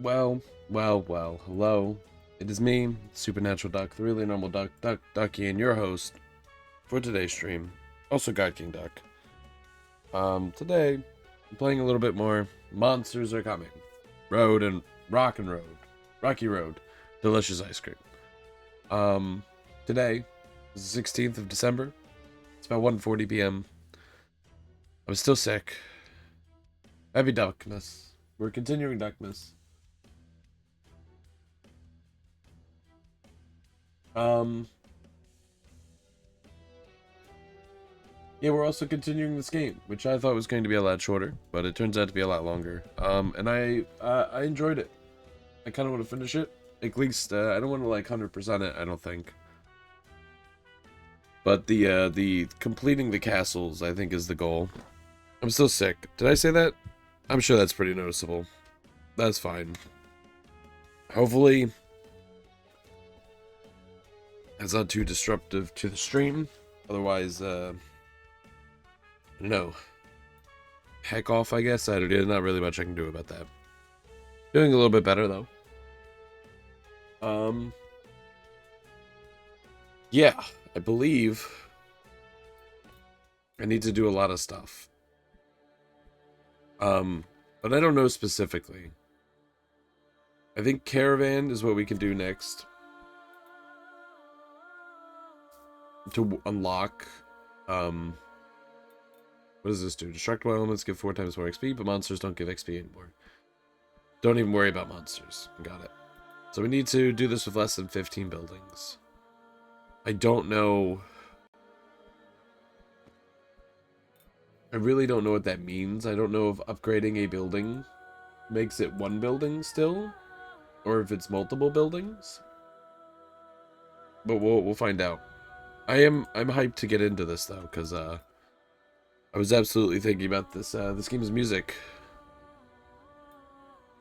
Well, hello. It is me, Supernatural Duck, the really normal Ducky, and your host for today's stream. Also God King Duck. Today, I'm playing a little bit more Monsters Are Coming. Road and Road. Rocky Road. Delicious ice cream. Today is the 16th of December. It's about 1:40 p.m. I'm still sick. Heavy Duckmas. We're continuing Duckmas. Yeah, we're also continuing this game, which I thought was going to be a lot shorter, but it turns out to be a lot longer. And I enjoyed it. I kind of want to finish it. At least, I don't want to like 100% it, I don't think. But the completing the castles, I think, is the goal. I'm still sick. Did I say that? I'm sure that's pretty noticeable. That's fine. Hopefully, it's not too disruptive to the stream. Otherwise, no. Heck off, I guess. There's not really much I can do about that. Doing a little bit better, though. Yeah, I believe I need to do a lot of stuff. But I don't know specifically. I think Caravan is what we can do next. To unlock, what does this do? Destructible elements give 4 times more XP, but monsters don't give XP anymore. Don't even worry about monsters. Got it. So we need to do this with less than 15 buildings. I don't know. I really don't know what that means. I don't know if upgrading a building makes it one building still, or if it's multiple buildings. But we'll find out. I'm hyped to get into this though, because I was absolutely thinking about this this game's music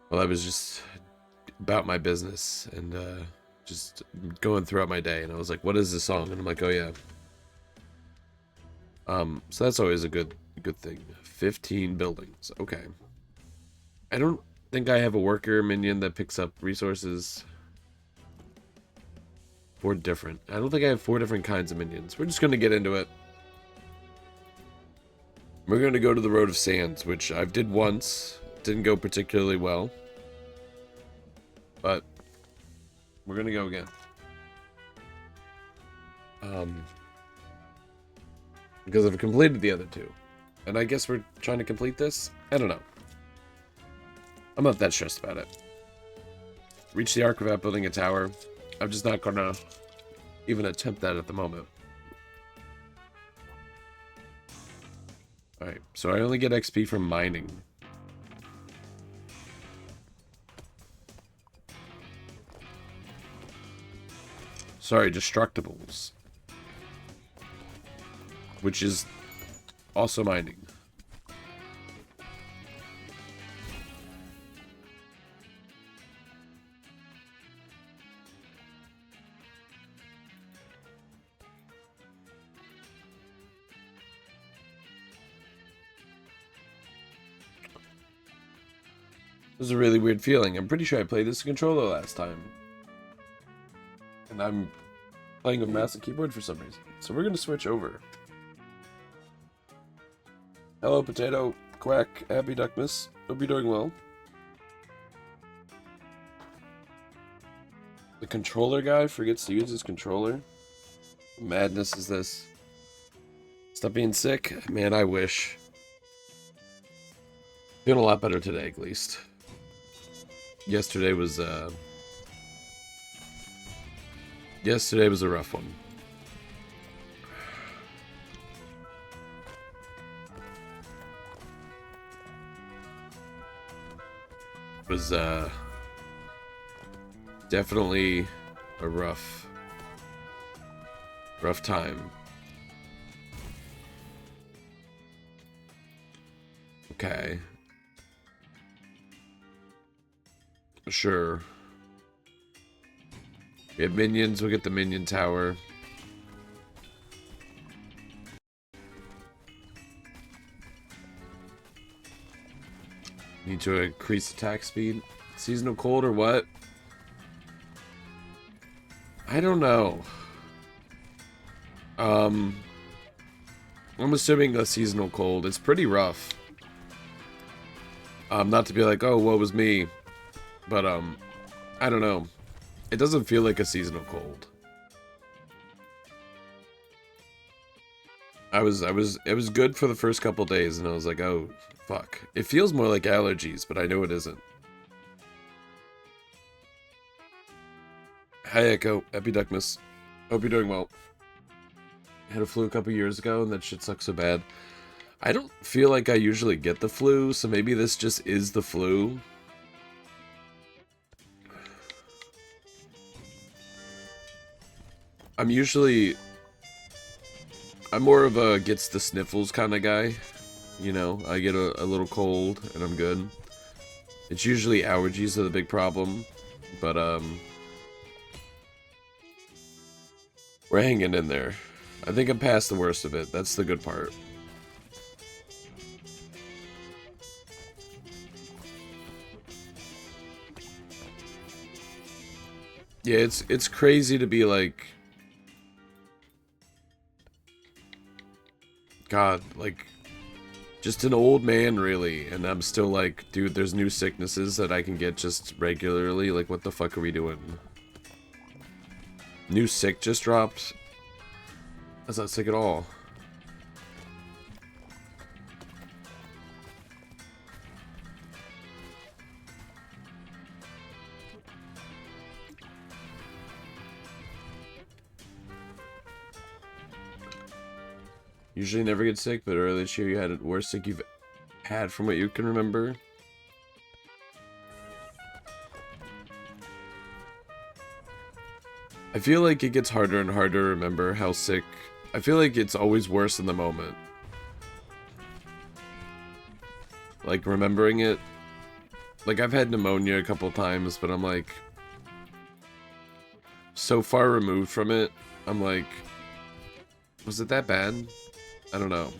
while I was just about my business and just going throughout my day, and I was like, what is this song? And I'm like, oh yeah. So that's always a good thing. 15 buildings. Okay. I don't think I have a worker minion that picks up resources. 4 different. I don't think I have 4 different kinds of minions. We're just going to get into it. We're going to go to the Road of Sands, which I've did once. Didn't go particularly well. But we're going to go again. Because I've completed the other 2. And I guess we're trying to complete this? I don't know. I'm not that stressed about it. Reach the Ark without building a tower. I'm just not gonna even attempt that at the moment. Alright, so I only get XP from mining. Sorry, destructibles. Which is also mining. This is a really weird feeling. I'm pretty sure I played this controller last time. And I'm playing with mouse and keyboard for some reason. So we're going to switch over. Hello, Potato, Quack, Happy Duckmas. Hope you're doing well. The controller guy forgets to use his controller. Madness is this. Stop being sick? Man, I wish. Feeling a lot better today, at least. Yesterday was a rough one. It was definitely a rough time. Okay. Sure. We have minions, we'll get the minion tower. Need to increase attack speed. Seasonal cold or what? I don't know. I'm assuming a seasonal cold. It's pretty rough. Not to be like, oh, woe was me. But, I don't know. It doesn't feel like a seasonal cold. It was good for the first couple days, and I was like, oh, fuck. It feels more like allergies, but I know it isn't. Hi, Echo. Happy Duckmas. Hope you're doing well. Had a flu a couple years ago, and that shit sucks so bad. I don't feel like I usually get the flu, so maybe this just is the flu. I'm more of a gets the sniffles kind of guy. You know, I get a little cold, and I'm good. It's usually allergies are the big problem, but, we're hanging in there. I think I'm past the worst of it. That's the good part. Yeah, it's crazy to be like, God, like, just an old man, really, and I'm still like, dude, there's new sicknesses that I can get just regularly. Like, what the fuck are we doing? New sick just dropped? That's not sick at all. Usually never get sick, but earlier this year you had the worst sick you've had from what you can remember. I feel like it gets harder and harder to remember how sick. I feel like it's always worse in the moment. Like, remembering it. Like, I've had pneumonia a couple times, but I'm like, so far removed from it. I'm like, was it that bad? I don't know.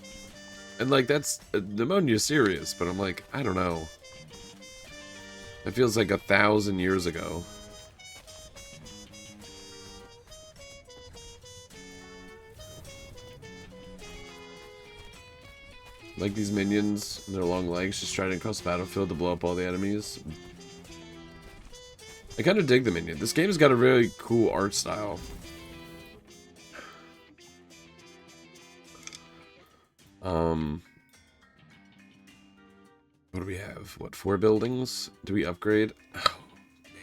And like, that's pneumonia is serious, but I'm like, I don't know. It feels like 1,000 years ago. Like these minions and their long legs just striding across the battlefield to blow up all the enemies. I kind of dig the minion. This game has got a really cool art style. What do we have? What, 4 buildings? Do we upgrade? Oh, man.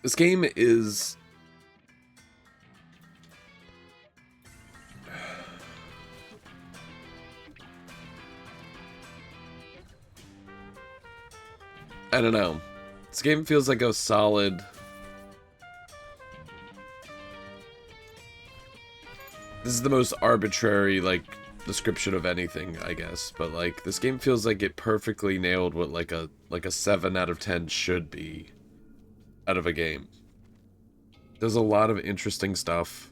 This game is... I don't know. This game feels like a solid... This is the most arbitrary, like, description of anything, I guess. But, like, this game feels like it perfectly nailed what, like a 7 out of 10 should be out of a game. There's a lot of interesting stuff.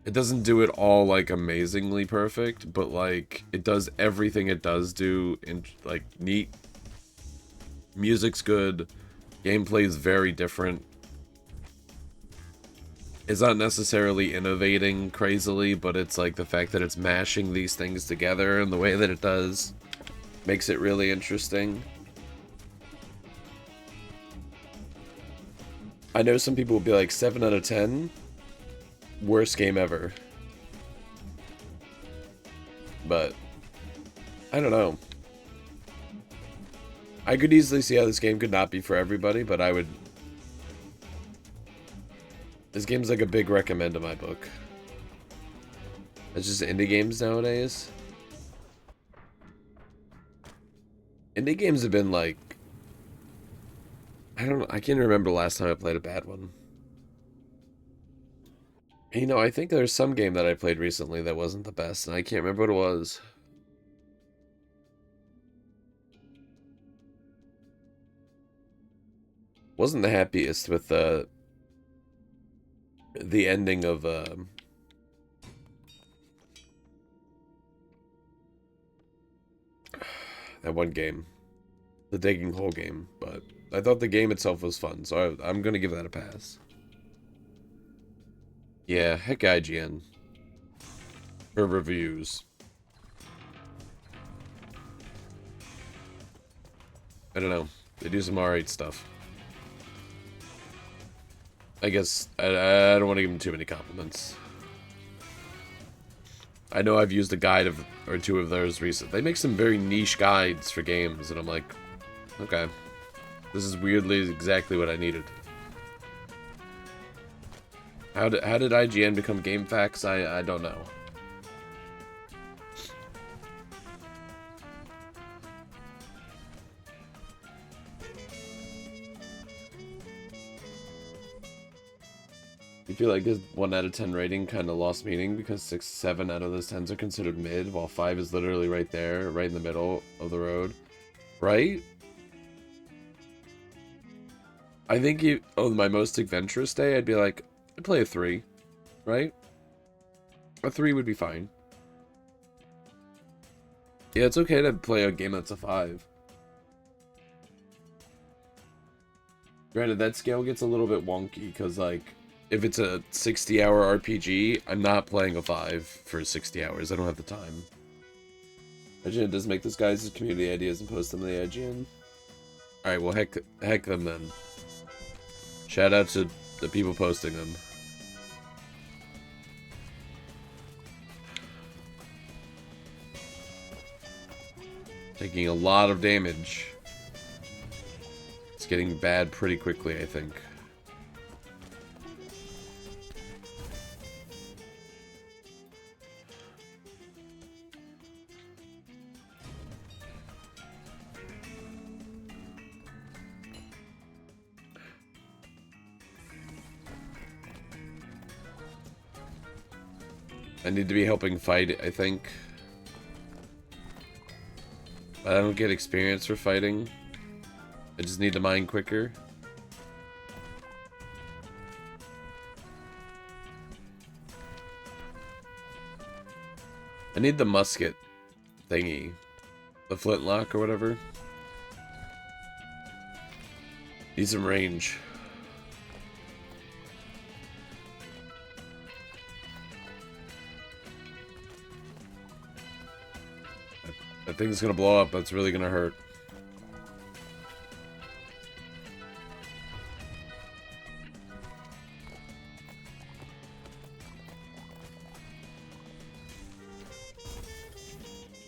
It doesn't do it all, like, amazingly perfect, but, like, it does everything it does do in, like, neat. Music's good. Gameplay's very different. It's not necessarily innovating crazily, but it's like the fact that it's mashing these things together and the way that it does makes it really interesting. I know some people will be like, 7 out of 10? Worst game ever. But, I don't know. I could easily see how this game could not be for everybody, but I would... This game's like a big recommend in my book. It's just indie games nowadays. Indie games have been like... I can't remember the last time I played a bad one. You know, I think there's some game that I played recently that wasn't the best, and I can't remember what it was. Wasn't the happiest with the ending of that one game, the digging hole game, but I thought the game itself was fun, so I'm gonna give that a pass. Yeah, heck IGN. For reviews. I don't know. They do some alright stuff. I guess I don't want to give them too many compliments. I know I've used a guide or two of theirs recently. They make some very niche guides for games, and I'm like, okay. This is weirdly exactly what I needed. How did IGN become GameFAQs? I don't know. You feel like his 1 out of 10 rating kind of lost meaning because 6, 7 out of those 10s are considered mid, while 5 is literally right there, right in the middle of the road. Right? I think on my most adventurous day, I'd be like, I'd play a 3, right? A 3 would be fine. Yeah, it's okay to play a game that's a 5. Granted, that scale gets a little bit wonky, because, like, if it's a 60-hour RPG, I'm not playing a 5 for 60 hours. I don't have the time. IGN does make this guy's community ideas and post them to the IGN. Alright, well, heck them then. Shout out to the people posting them. Taking a lot of damage. It's getting bad pretty quickly, I think. I need to be helping fight, I think. I don't get experience for fighting. I just need to mine quicker. I need the musket thingy. The flintlock or whatever. Need some range. That thing's gonna blow up. That's really gonna hurt.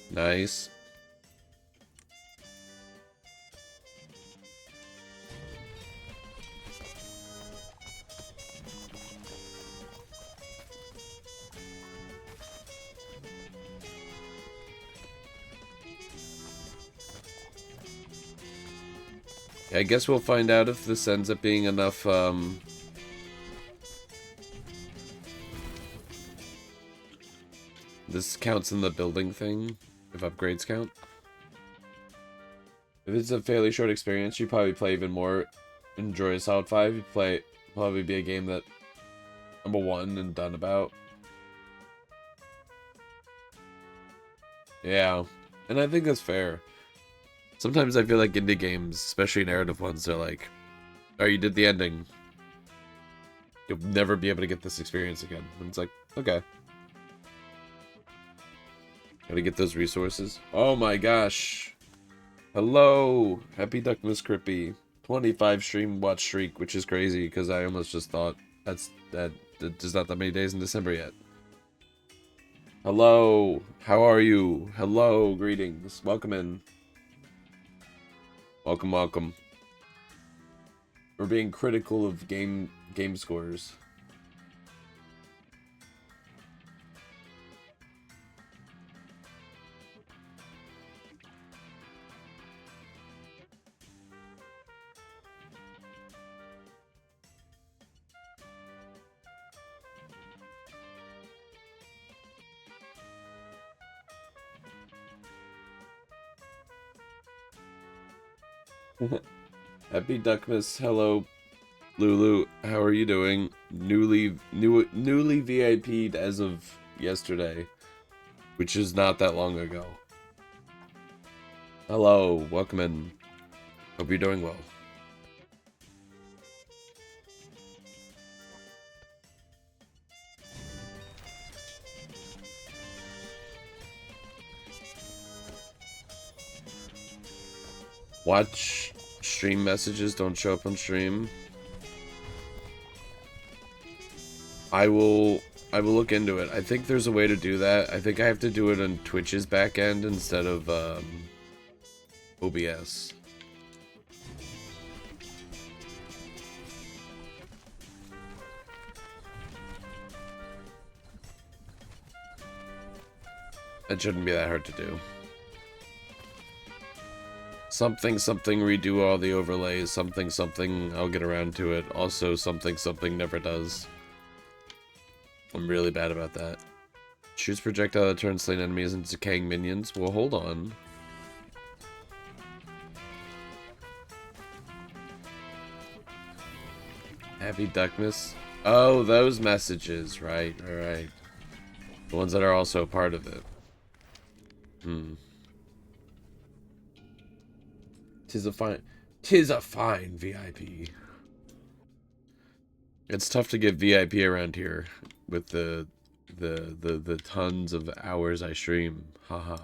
Nice. I guess we'll find out if this ends up being enough, this counts in the building thing, if upgrades count. If it's a fairly short experience, you probably play even more. Enjoy Solid 5, you probably be a game that I'm a 1 and done about. Yeah, and I think that's fair. Sometimes I feel like indie games, especially narrative ones, they're like, oh, you did the ending. You'll never be able to get this experience again. And it's like, okay. Gotta get those resources. Oh my gosh. Hello. Happy Duckmas Crippy. 25 stream watch streak, which is crazy because I almost just thought there's not that many days in December yet. Hello. How are you? Hello. Greetings. Welcome in. Welcome, welcome. We're being critical of game scores. Happy Duckmas. Hello, Lulu. How are you doing? Newly VIP'd as of yesterday, which is not that long ago. Hello, welcome in. Hope you're doing well. Watch stream messages don't show up on stream. I will look into it. I think there's a way to do that. I think I have to do it on Twitch's back end instead of OBS. It shouldn't be that hard to do. Something redo all the overlays. Something I'll get around to it. Also something never does. I'm really bad about that. Shoots projectile that turns slain enemies into decaying minions. Well, hold on. Happy Duckmas. Oh, those messages. Right, alright. The ones that are also part of it. Tis a fine VIP. It's tough to get VIP around here with the tons of hours I stream. Haha.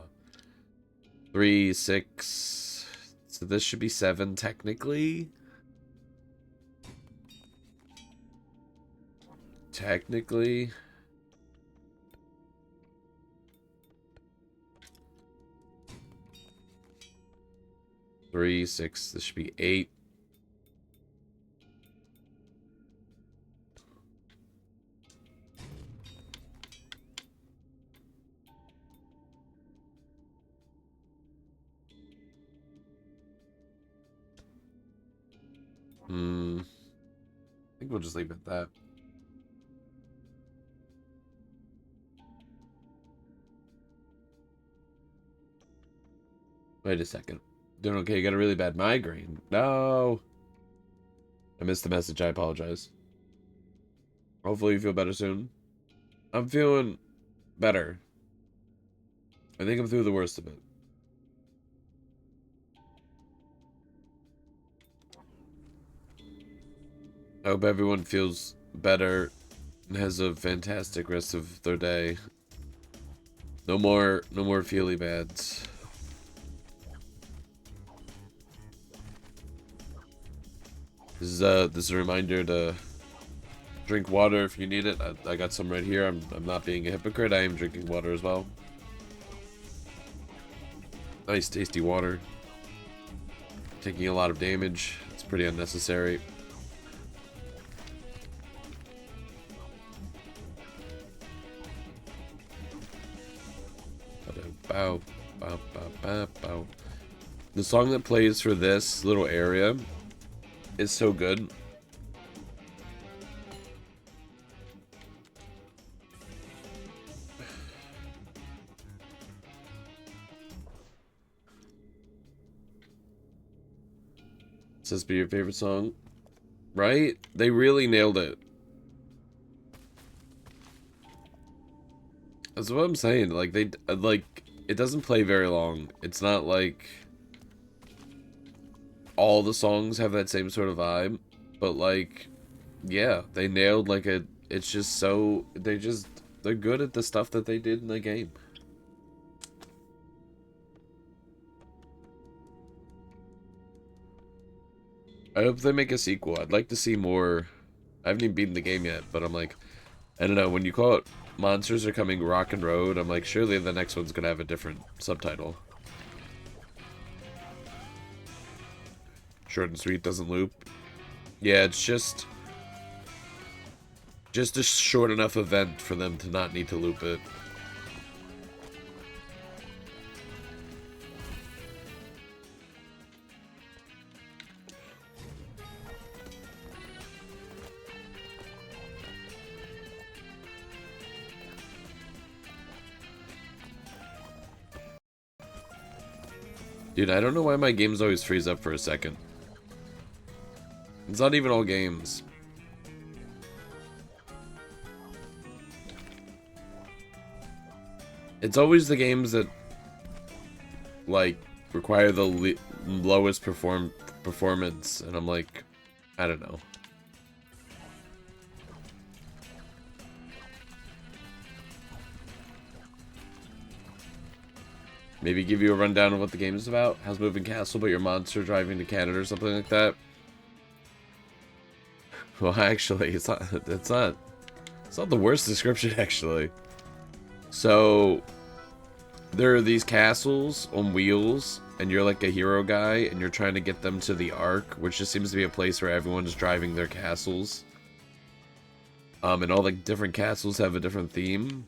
3, 6. So this should be 7 technically. Technically. Three, 6. This should be 8. I think we'll just leave it at that. Wait a second. Doing okay, you got a really bad migraine. No! I missed the message, I apologize. Hopefully you feel better soon. I'm feeling better. I think I'm through the worst of it. I hope everyone feels better and has a fantastic rest of their day. No more feely bads. This is a reminder to drink water if you need it. I got some right here. I'm not being a hypocrite. I am drinking water as well. Nice tasty water. Taking a lot of damage. It's pretty unnecessary. Bow, bow, bow, bow, bow. The song that plays for this little area is so good. Says be your favorite song, right? They really nailed it. That's what I'm saying. Like it doesn't play very long. It's not like all the songs have that same sort of vibe, but like, yeah, they nailed like a. It's just so they're good at the stuff that they did in the game. I hope they make a sequel. I'd like to see more. I haven't even beaten the game yet, but I'm like, I don't know. When you call it Monsters Are Coming Rock and Road, I'm like, surely the next one's gonna have a different subtitle. Short and sweet, doesn't loop. Yeah, it's just a short enough event for them to not need to loop it. Dude, I don't know why my games always freeze up for a second. It's not even all games. It's always the games that, like, require the lowest performance, and I'm like, I don't know. Maybe give you a rundown of what the game is about. How's moving castle, but your monster driving to Canada or something like that. Well, actually, it's not the worst description, actually. So, there are these castles on wheels, and you're like a hero guy, and you're trying to get them to the Ark, which just seems to be a place where everyone's driving their castles. And all the different castles have a different theme.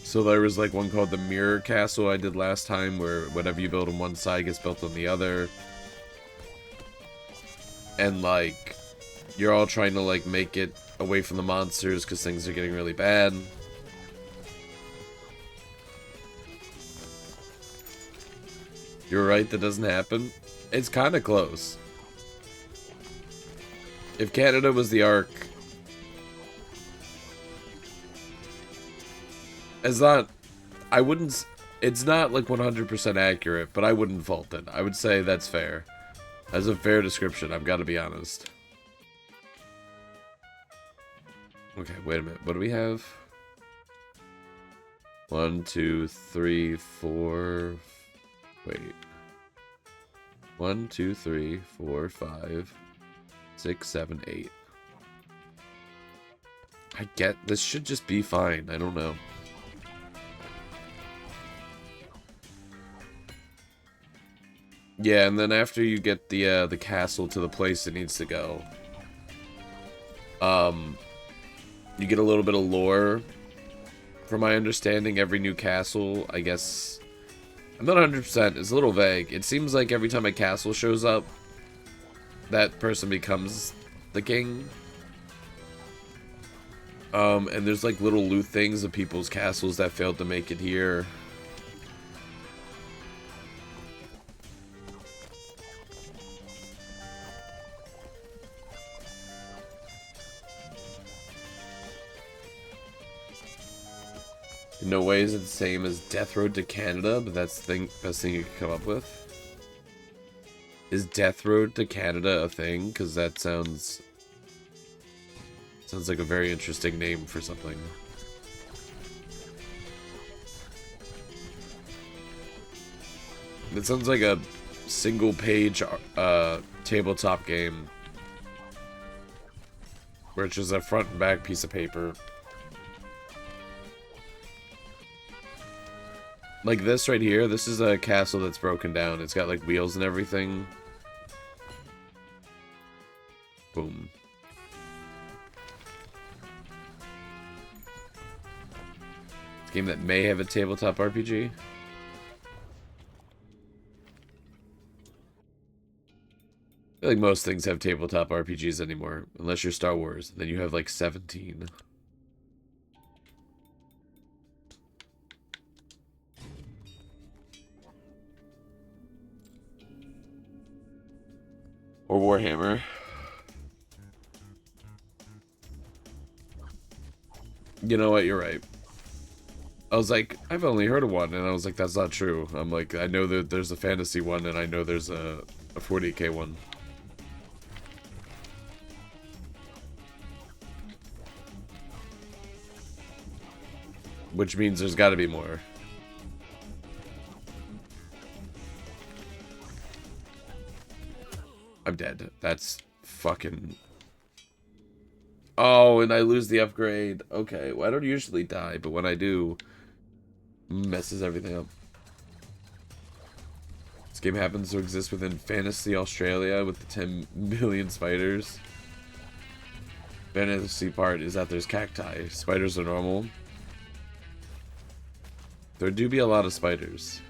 So there was like one called the Mirror Castle I did last time, where whatever you build on one side gets built on the other. And like, you're all trying to like make it away from the monsters because things are getting really bad. You're right, that doesn't happen. It's kind of close. If Canada was the Ark, it's not like 100% accurate, but I wouldn't fault it. I would say that's fair. That's a fair description, I've got to be honest. Okay, wait a minute. What do we have? 1, 2, 3, 4... Wait. 1, 2, 3, 4, 5, 6, 7, 8. I get this should just be fine. I don't know. Yeah, and then after you get the castle to the place it needs to go, you get a little bit of lore. From my understanding, every new castle, I guess, I'm not 100%, it's a little vague. It seems like every time a castle shows up, that person becomes the king. And there's like little loot things of people's castles that failed to make it here. In no way is it the same as Death Road to Canada, but that's the best thing you could come up with. Is Death Road to Canada a thing? Because that sounds like a very interesting name for something. It sounds like a single-page tabletop game, where it's just a front and back piece of paper. Like this right here, this is a castle that's broken down. It's got like wheels and everything. Boom. It's a game that may have a tabletop RPG. I feel like most things have tabletop RPGs anymore. Unless you're Star Wars. Then you have like 17. Or Warhammer. You know what? You're right. I was like, I've only heard of one, and I was like, that's not true. I'm like, I know that there's a fantasy one, and I know there's a 40k one. Which means there's got to be more. I'm dead. That's fucking... Oh, and I lose the upgrade. Okay, well, I don't usually die, but when I do, messes everything up. This game happens to exist within Fantasy Australia with the 10 million spiders. Fantasy part is that there's cacti. Spiders are normal. There do be a lot of spiders.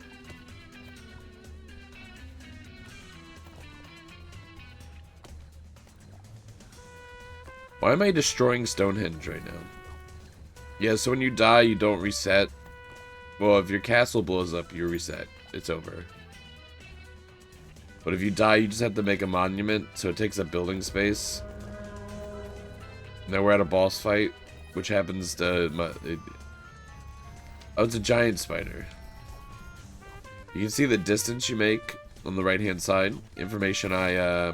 Why am I destroying Stonehenge right now? Yeah, so when you die, you don't reset. Well, if your castle blows up, you reset. It's over. But if you die, you just have to make a monument, so it takes up building space. Now we're at a boss fight, which happens to... oh, it's a giant spider. You can see the distance you make on the right-hand side. Information I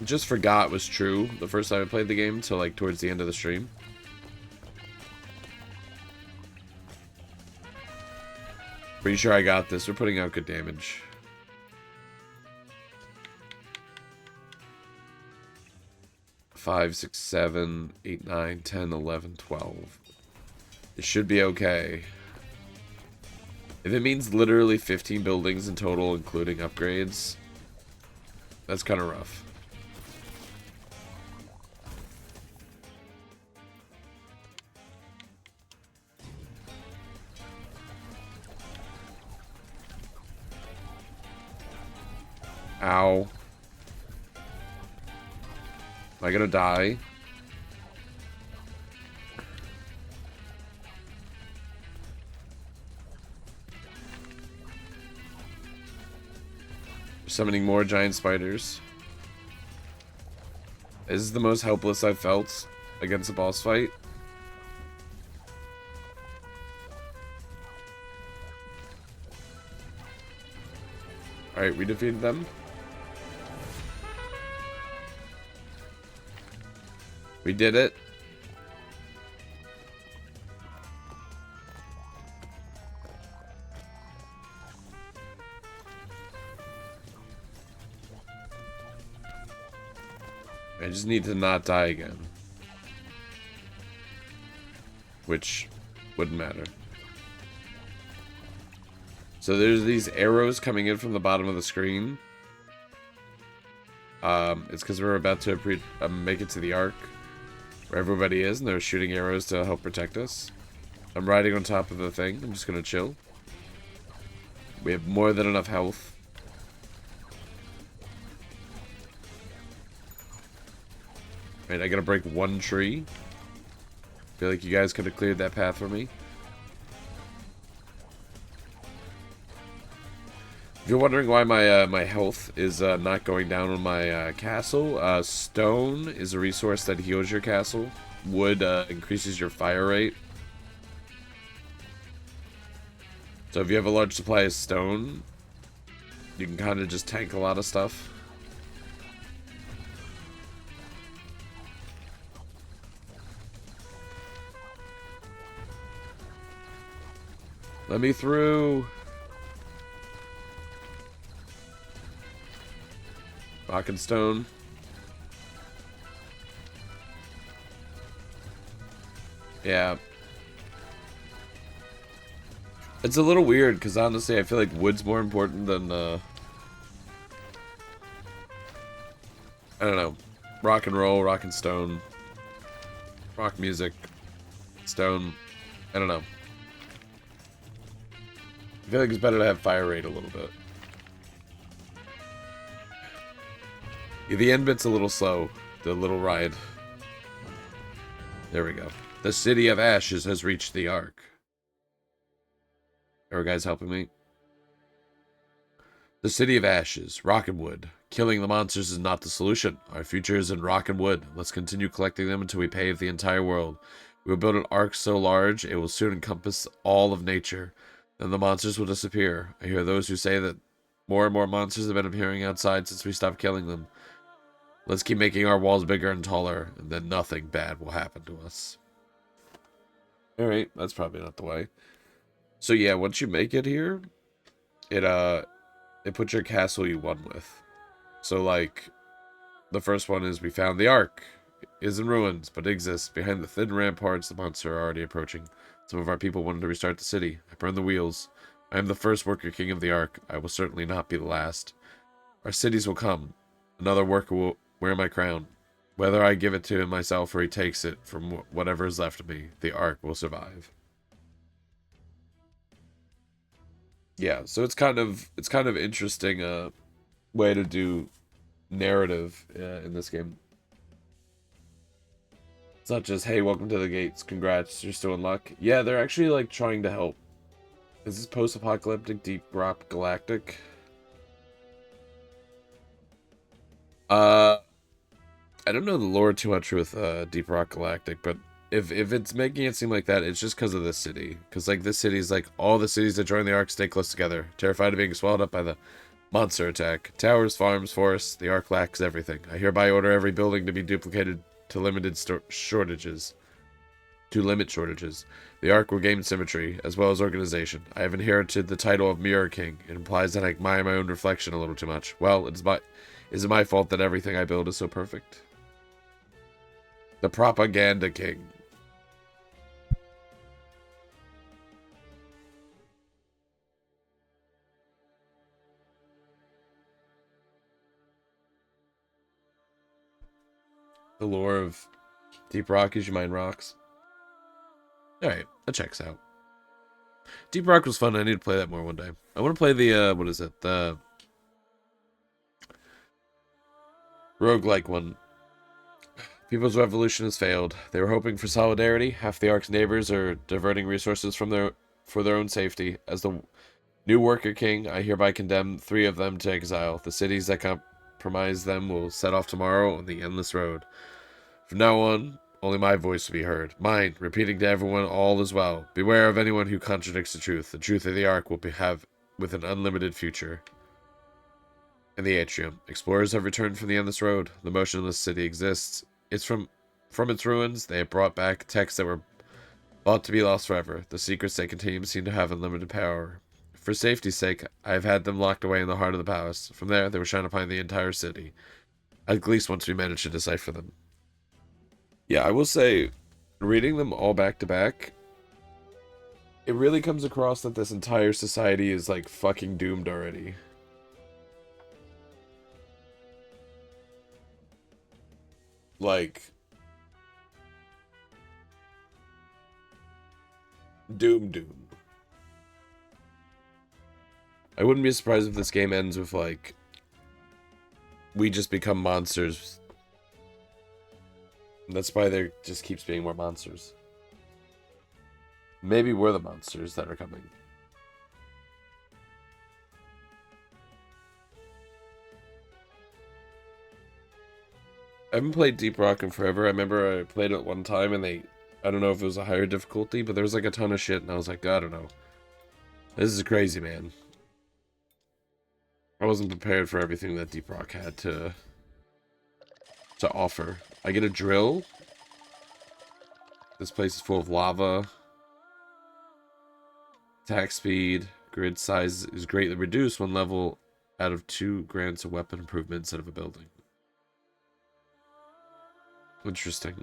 just forgot was true the first time I played the game until like towards the end of the stream. Pretty sure I got this. We're putting out good damage. Five, 6, 7, 8, 9, 10, 11, 12. It should be okay. If it means literally 15 buildings in total, including upgrades, that's kind of rough. Ow. Am I gonna die? Summoning more giant spiders. This is the most helpless I've felt against a boss fight. Alright, we defeated them. We did it. I just need to not die again. Which wouldn't matter. So there's these arrows coming in from the bottom of the screen. It's because we're about to make it to the Ark, where everybody is, and they're shooting arrows to help protect us. I'm riding on top of the thing. I'm just gonna chill. We have more than enough health. Right, I gotta break one tree. Feel like you guys could have cleared that path for me. If you're wondering why my my health is not going down on my castle, stone is a resource that heals your castle. Wood increases your fire rate. So if you have a large supply of stone, you can kind of just tank a lot of stuff. Let me through. Rock and stone. Yeah. It's a little weird because honestly I feel like wood's more important than I don't know. Rock and roll, rock and stone. Rock music. Stone. I don't know. I feel like it's better to have fire rate a little bit. Yeah, the end bit's a little slow. The little ride. There we go. The city of ashes has reached the Ark. Are you guys helping me? The city of ashes, rock and wood. Killing the monsters is not the solution. Our future is in rock and wood. Let's continue collecting them until we pave the entire world. We will build an ark so large it will soon encompass all of nature. Then the monsters will disappear. I hear those who say that more and more monsters have been appearing outside since we stopped killing them. Let's keep making our walls bigger and taller, and then nothing bad will happen to us. Alright, that's probably not the way. So yeah, once you make it here, it puts your castle you won with. So like, the first one is we found the Ark. It is in ruins, but exists. Behind the thin ramparts, the monsters are already approaching. Some of our people wanted to restart the city. I burned the wheels. I am the first worker king of the Ark. I will certainly not be the last. Our cities will come. Another worker will wear my crown. Whether I give it to him myself or he takes it from whatever is left of me, the Ark will survive. Yeah, so it's kind of interesting way to do narrative in this game. It's not just, hey, welcome to the gates, congrats, you're still in luck. Yeah, they're actually like trying to help. Is this post-apocalyptic Deep Rock Galactic? I don't know the lore too much with Deep Rock Galactic, but if it's making it seem like that, it's just because of this city. Because like this city is like all the cities that join the Ark stay close together, terrified of being swallowed up by the monster attack. Towers, farms, forests, the Ark lacks everything. I hereby order every building to be duplicated to shortages. To limit shortages. The Ark will gain symmetry, as well as organization. I have inherited the title of Mirror King. It implies that I admire my own reflection a little too much. Well, is it my fault that everything I build is so perfect? The Propaganda King. The lore of Deep Rock is you mine rocks. Alright, that checks out. Deep Rock was fun. I need to play that more one day. I want to play the, what is it? The roguelike one. People's revolution has failed. They were hoping for solidarity. Half the Ark's neighbors are diverting resources for their own safety. As the new worker king, I hereby condemn 3 of them to exile. The cities that compromise them will set off tomorrow on the endless road. From now on, only my voice will be heard. Mine, repeating to everyone all is well. Beware of anyone who contradicts the truth. The truth of the Ark will have with an unlimited future. In the atrium, explorers have returned from the endless road. The motionless city exists. It's from its ruins, they have brought back texts that were thought to be lost forever. The secrets they contain seem to have unlimited power. For safety's sake, I have had them locked away in the heart of the palace. From there, they will shine upon the entire city. At least once we manage to decipher them. Yeah, I will say, reading them all back to back, it really comes across that this entire society is, like, fucking doomed already. Like, doom. I wouldn't be surprised if this game ends with, like, we just become monsters. That's why there just keeps being more monsters. Maybe we're the monsters that are coming. I haven't played Deep Rock in forever. I remember I played it one time and I don't know if it was a higher difficulty, but there was like a ton of shit and I was like, I don't know. This is crazy, man. I wasn't prepared for everything that Deep Rock had to offer. I get a drill. This place is full of lava. Attack speed. Grid size is greatly reduced. 1 level out of 2 grants a weapon improvement instead of a building. Interesting.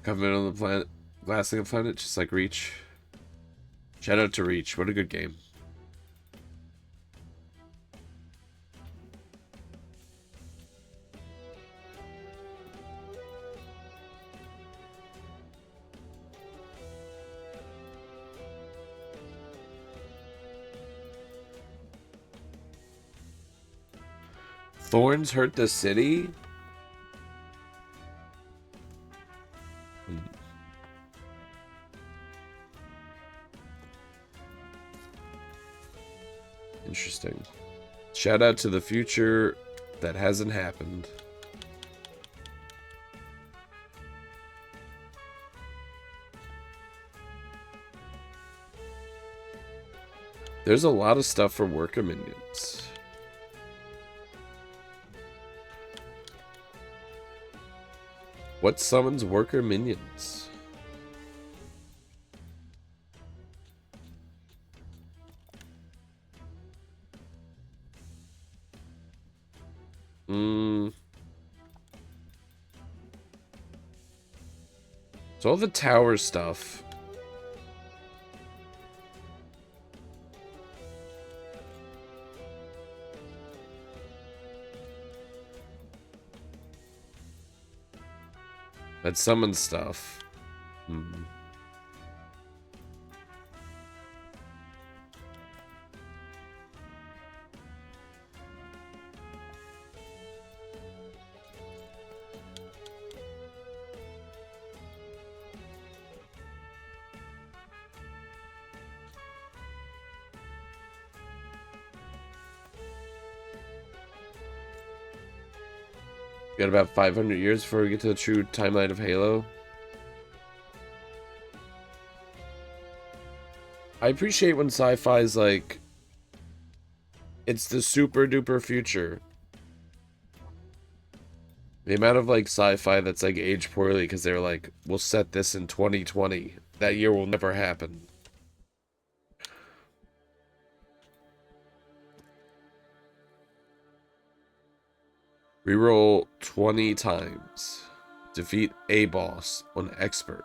Covenant on the planet. Glassing a planet, just like Reach. Shout out to Reach. What a good game. Thorns hurt the city? Interesting. Shout out to the future that hasn't happened. There's a lot of stuff for worker minions. What summons worker minions? So all the tower stuff. That summons stuff. Got about 500 years before we get to the true timeline of Halo. I appreciate when sci-fi's like, it's the super duper future. The amount of like sci-fi that's like aged poorly because they're like, we'll set this in 2020. That year will never happen. Reroll 20 times. Defeat a boss on expert.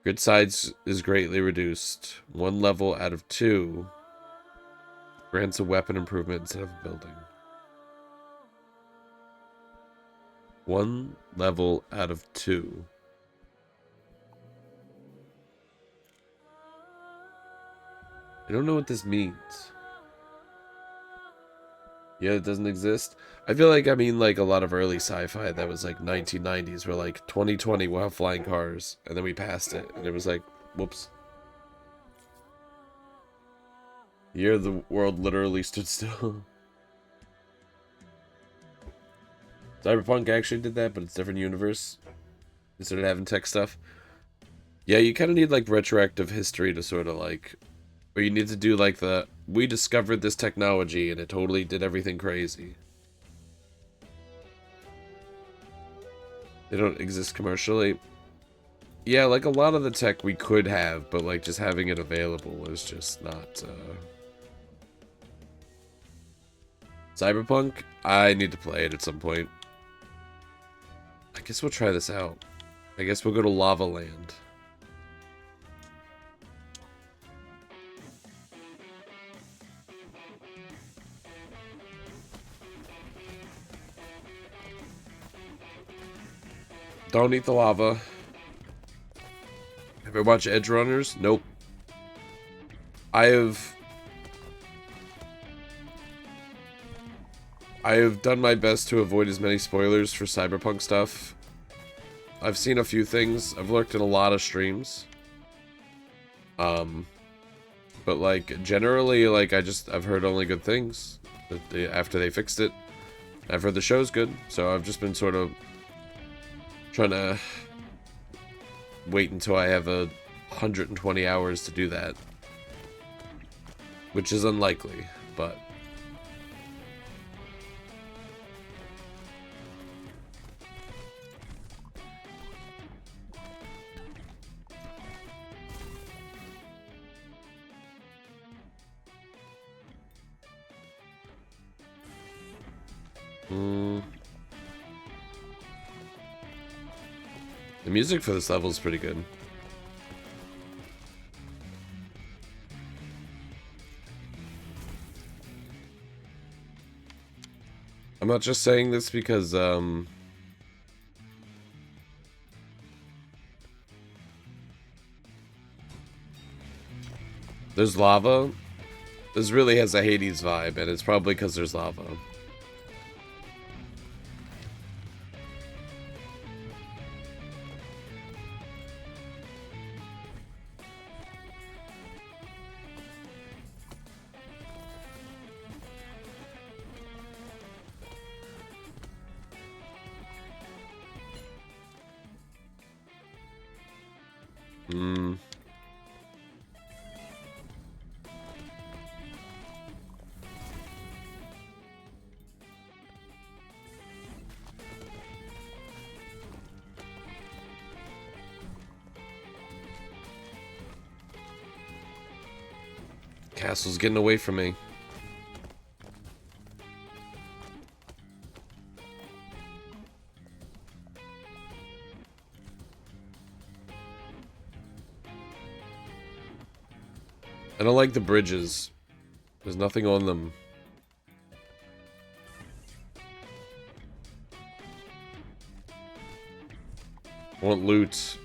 Grid size is greatly reduced. 1 level out of 2 grants a weapon improvement instead of a building. 1 level out of 2. I don't know what this means. Yeah, it doesn't exist. I feel like, I mean, like a lot of early sci-fi that was like 1990s were like 2020 we'll have flying cars, and then we passed it, and it was like, whoops. The year the world literally stood still. Cyberpunk actually did that, but it's a different universe. Instead of having tech stuff. Yeah, you kind of need like retroactive history to sort of like, or you need to do like the, we discovered this technology and it totally did everything crazy. They don't exist commercially. Yeah, like a lot of the tech we could have, but like just having it available is just not, Cyberpunk? I need to play it at some point. I guess we'll try this out. I guess we'll go to Lava Land. Don't eat the lava. Have you watched Edge Runners? Nope. I have done my best to avoid as many spoilers for Cyberpunk stuff. I've seen a few things. I've lurked in a lot of streams. But like generally, like I've heard only good things after they fixed it. I've heard the show's good, so I've just been sort of trying to wait until I have 120 hours to do that, which is unlikely, but the music for this level is pretty good. I'm not just saying this because, there's lava. This really has a Hades vibe, and it's probably because there's lava. Castle's getting away from me. I don't like the bridges. There's nothing on them. I want loot.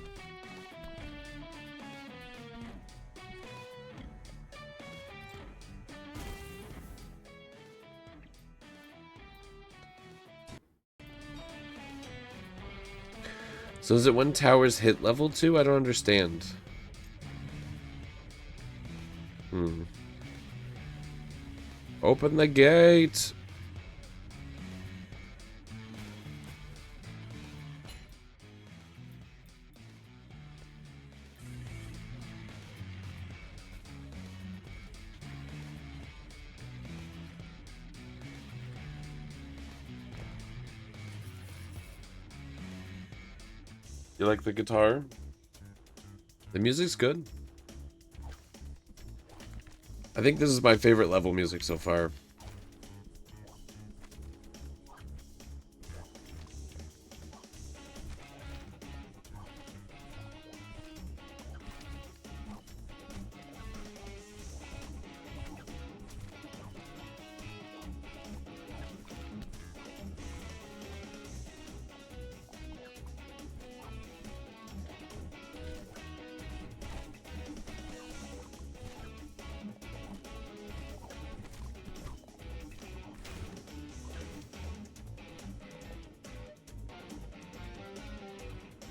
So is it when towers hit level 2? I don't understand. Open the gate. You like the guitar? The music's good. I think this is my favorite level music so far.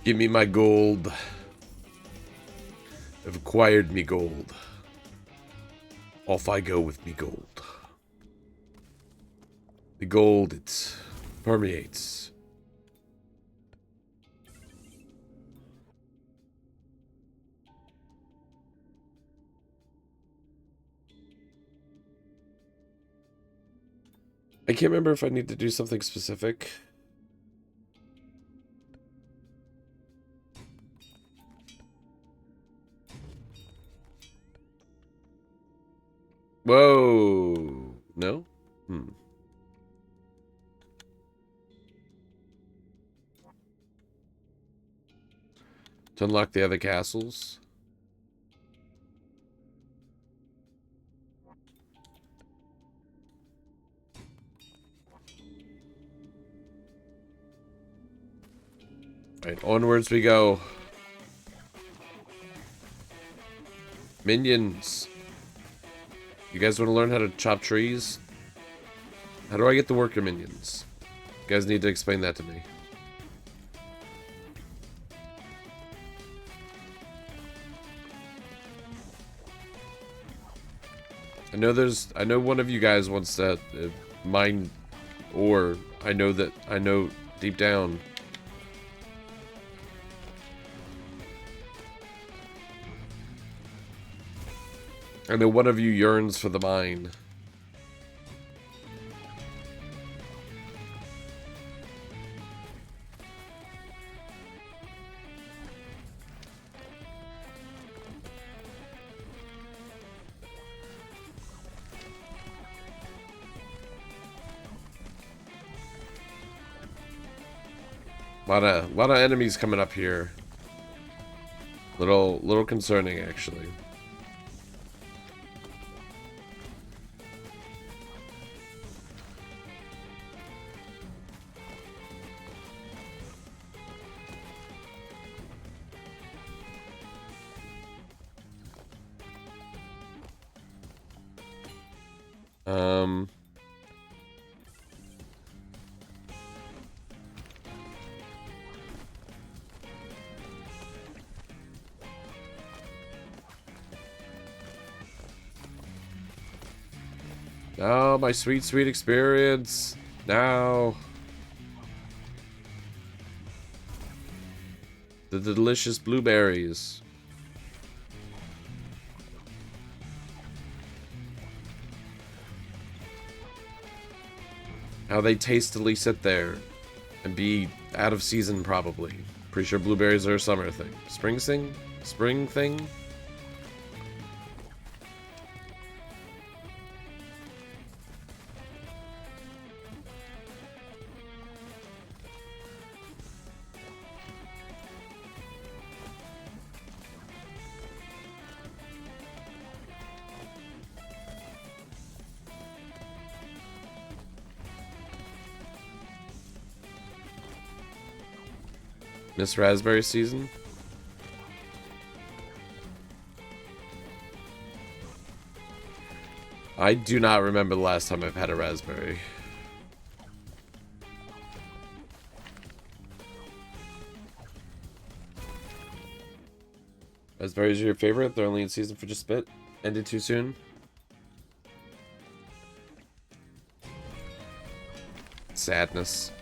Give me my gold. I've acquired me gold. Off I go with me gold. The gold, it permeates. I can't remember if I need to do something specific. Whoa. No? To unlock the other castles. Alright, onwards we go. Minions. You guys want to learn how to chop trees? How do I get the worker minions? You guys need to explain that to me. I know one of you guys wants to mine ore. I know deep down. I know one of you yearns for the mine. Lot of enemies coming up here. Little concerning, actually. Oh, my sweet, sweet experience. Now. The delicious blueberries. How they tastily sit there and be out of season, probably. Pretty sure blueberries are a summer thing. Spring thing? Spring thing? Miss Raspberry season? I do not remember the last time I've had a raspberry. Raspberries are your favorite? They're only in season for just a bit. Ended too soon? sadness.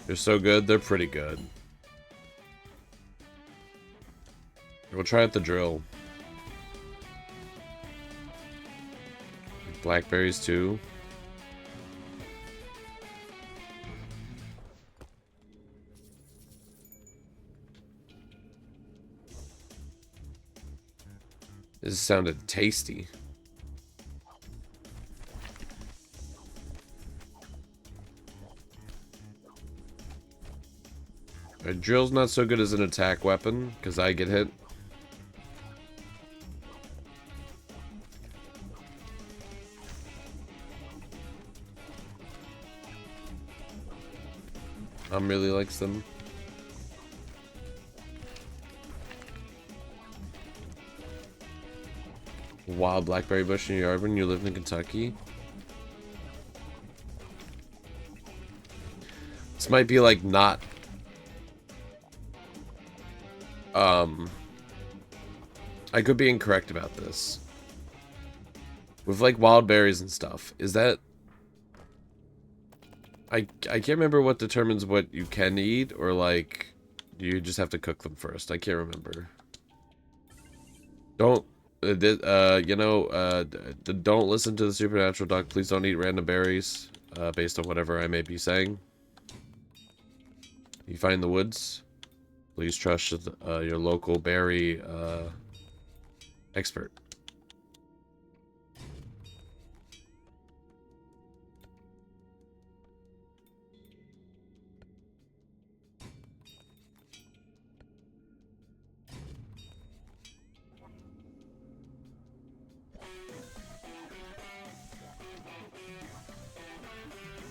They're so good, they're pretty good. We'll try out the drill. Blackberries too. This sounded tasty. Drill's not so good as an attack weapon, because I get hit. Really likes them. Wild blackberry bush in your yard when you live in Kentucky. This might be like not I could be incorrect about this. With like wild berries and stuff, is that I can't remember what determines what you can eat, or like you just have to cook them first. I can't remember. Don't don't listen to the Supernatural Duck. Please don't eat random berries based on whatever I may be saying. You find the woods, please trust your local berry expert.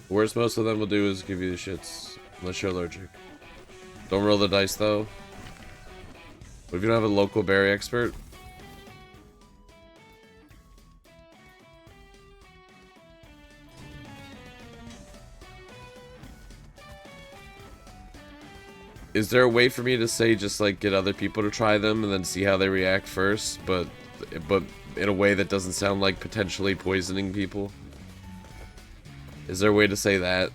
Worst most of them will do is give you the shits, unless you're allergic. Don't roll the dice though. What if you don't have a local berry expert? Is there a way for me to say just like get other people to try them and then see how they react first, but in a way that doesn't sound like potentially poisoning people? Is there a way to say that?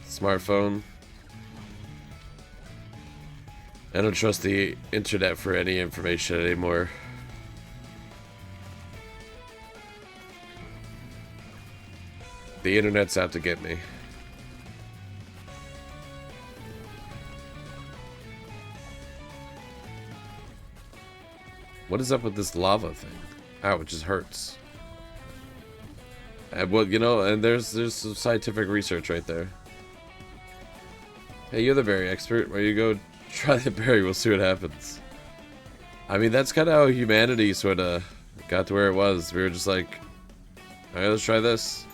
Smartphone. I don't trust the internet for any information anymore. The internet's out to get me. What is up with this lava thing? Ow, it just hurts. And well, you know, and there's some scientific research right there. Hey, you're the berry expert. Where you go, try the berry. We'll see what happens. I mean, that's kind of how humanity sort of got to where it was. We were just like, all right, let's try this.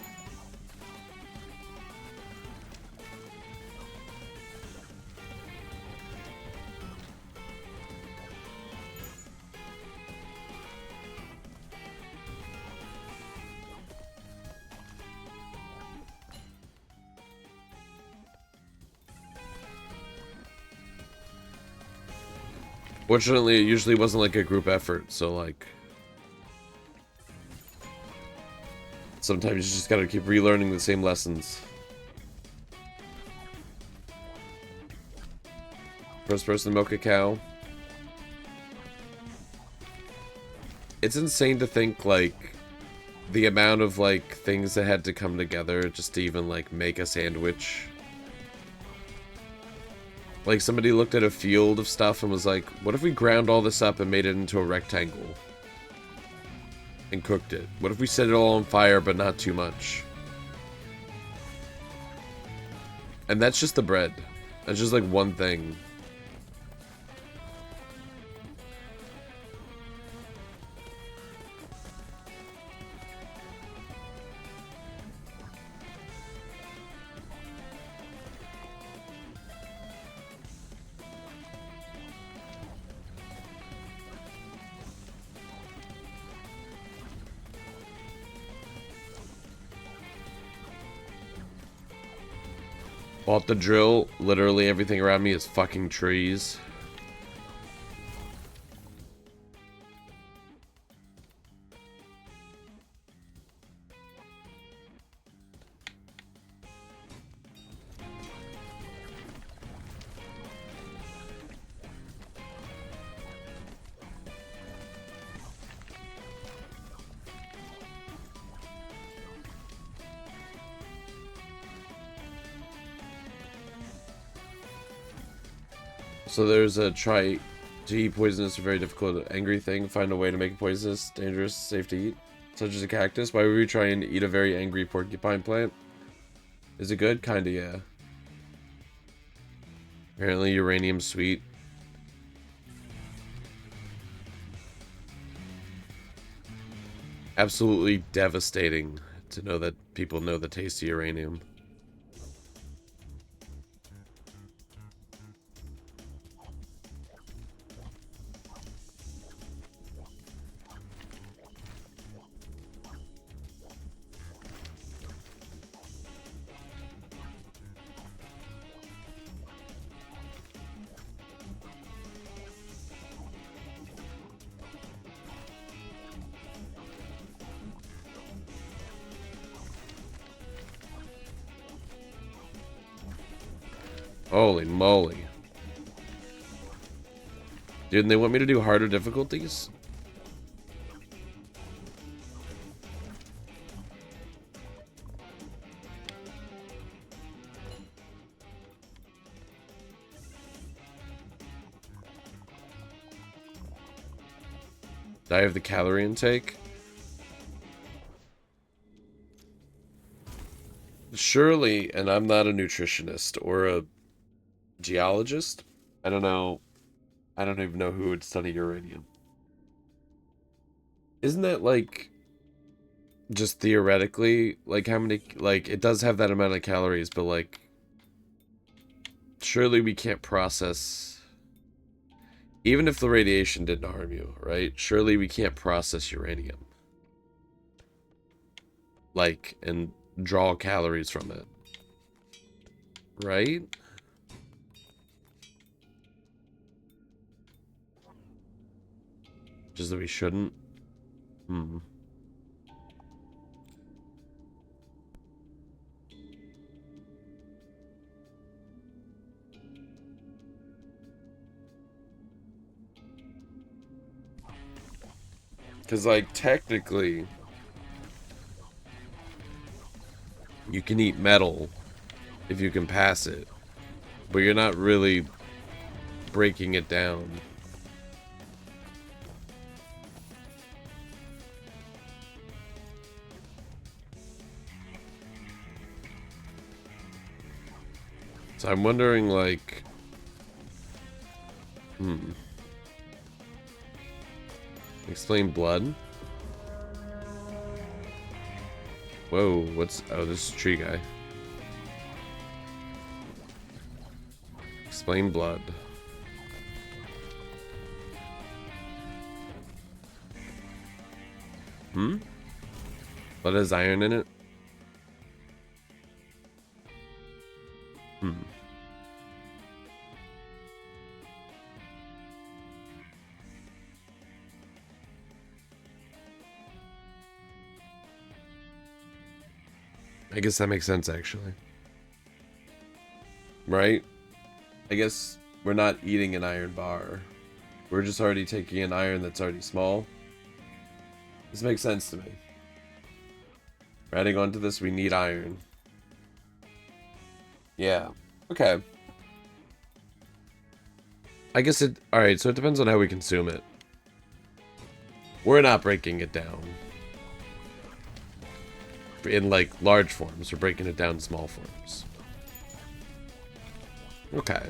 Fortunately, it usually wasn't like a group effort, so like sometimes you just gotta keep relearning the same lessons. First person to milk a cow. It's insane to think like the amount of like things that had to come together just to even like make a sandwich. Like, somebody looked at a field of stuff and was like, what if we ground all this up and made it into a rectangle? And cooked it? What if we set it all on fire, but not too much? And that's just the bread. That's just, like, one thing. Bought the drill. Literally everything around me is fucking trees. So there's a try to eat poisonous or very difficult, angry thing. Find a way to make it poisonous, dangerous, safe to eat. Such as a cactus. Why would we try and eat a very angry porcupine plant? Is it good? Kinda, yeah. Apparently uranium's sweet. Absolutely devastating to know that people know the taste of uranium. Holy moly. Dude, and they want me to do harder difficulties? Do I have the calorie intake? Surely, and I'm not a nutritionist or a geologist. I don't know. I don't even know who would study uranium. Isn't that like just theoretically like how many, like it does have that amount of calories, but like surely we can't process, even if the radiation didn't harm you, right? Surely we can't process uranium, like, and draw calories from it, right? Just that we shouldn't. Because, like, technically, you can eat metal if you can pass it, but you're not really breaking it down. So I'm wondering, like, explain blood? Whoa, what's... Oh, this is a tree guy. Explain blood. Blood has iron in it? I guess that makes sense, actually. Right? I guess we're not eating an iron bar. We're just already taking an iron that's already small. This makes sense to me. We're adding on to this, we need iron. Yeah. Okay. I guess it... Alright, so it depends on how we consume it. We're not breaking it down in, like, large forms. We're breaking it down in small forms. Okay.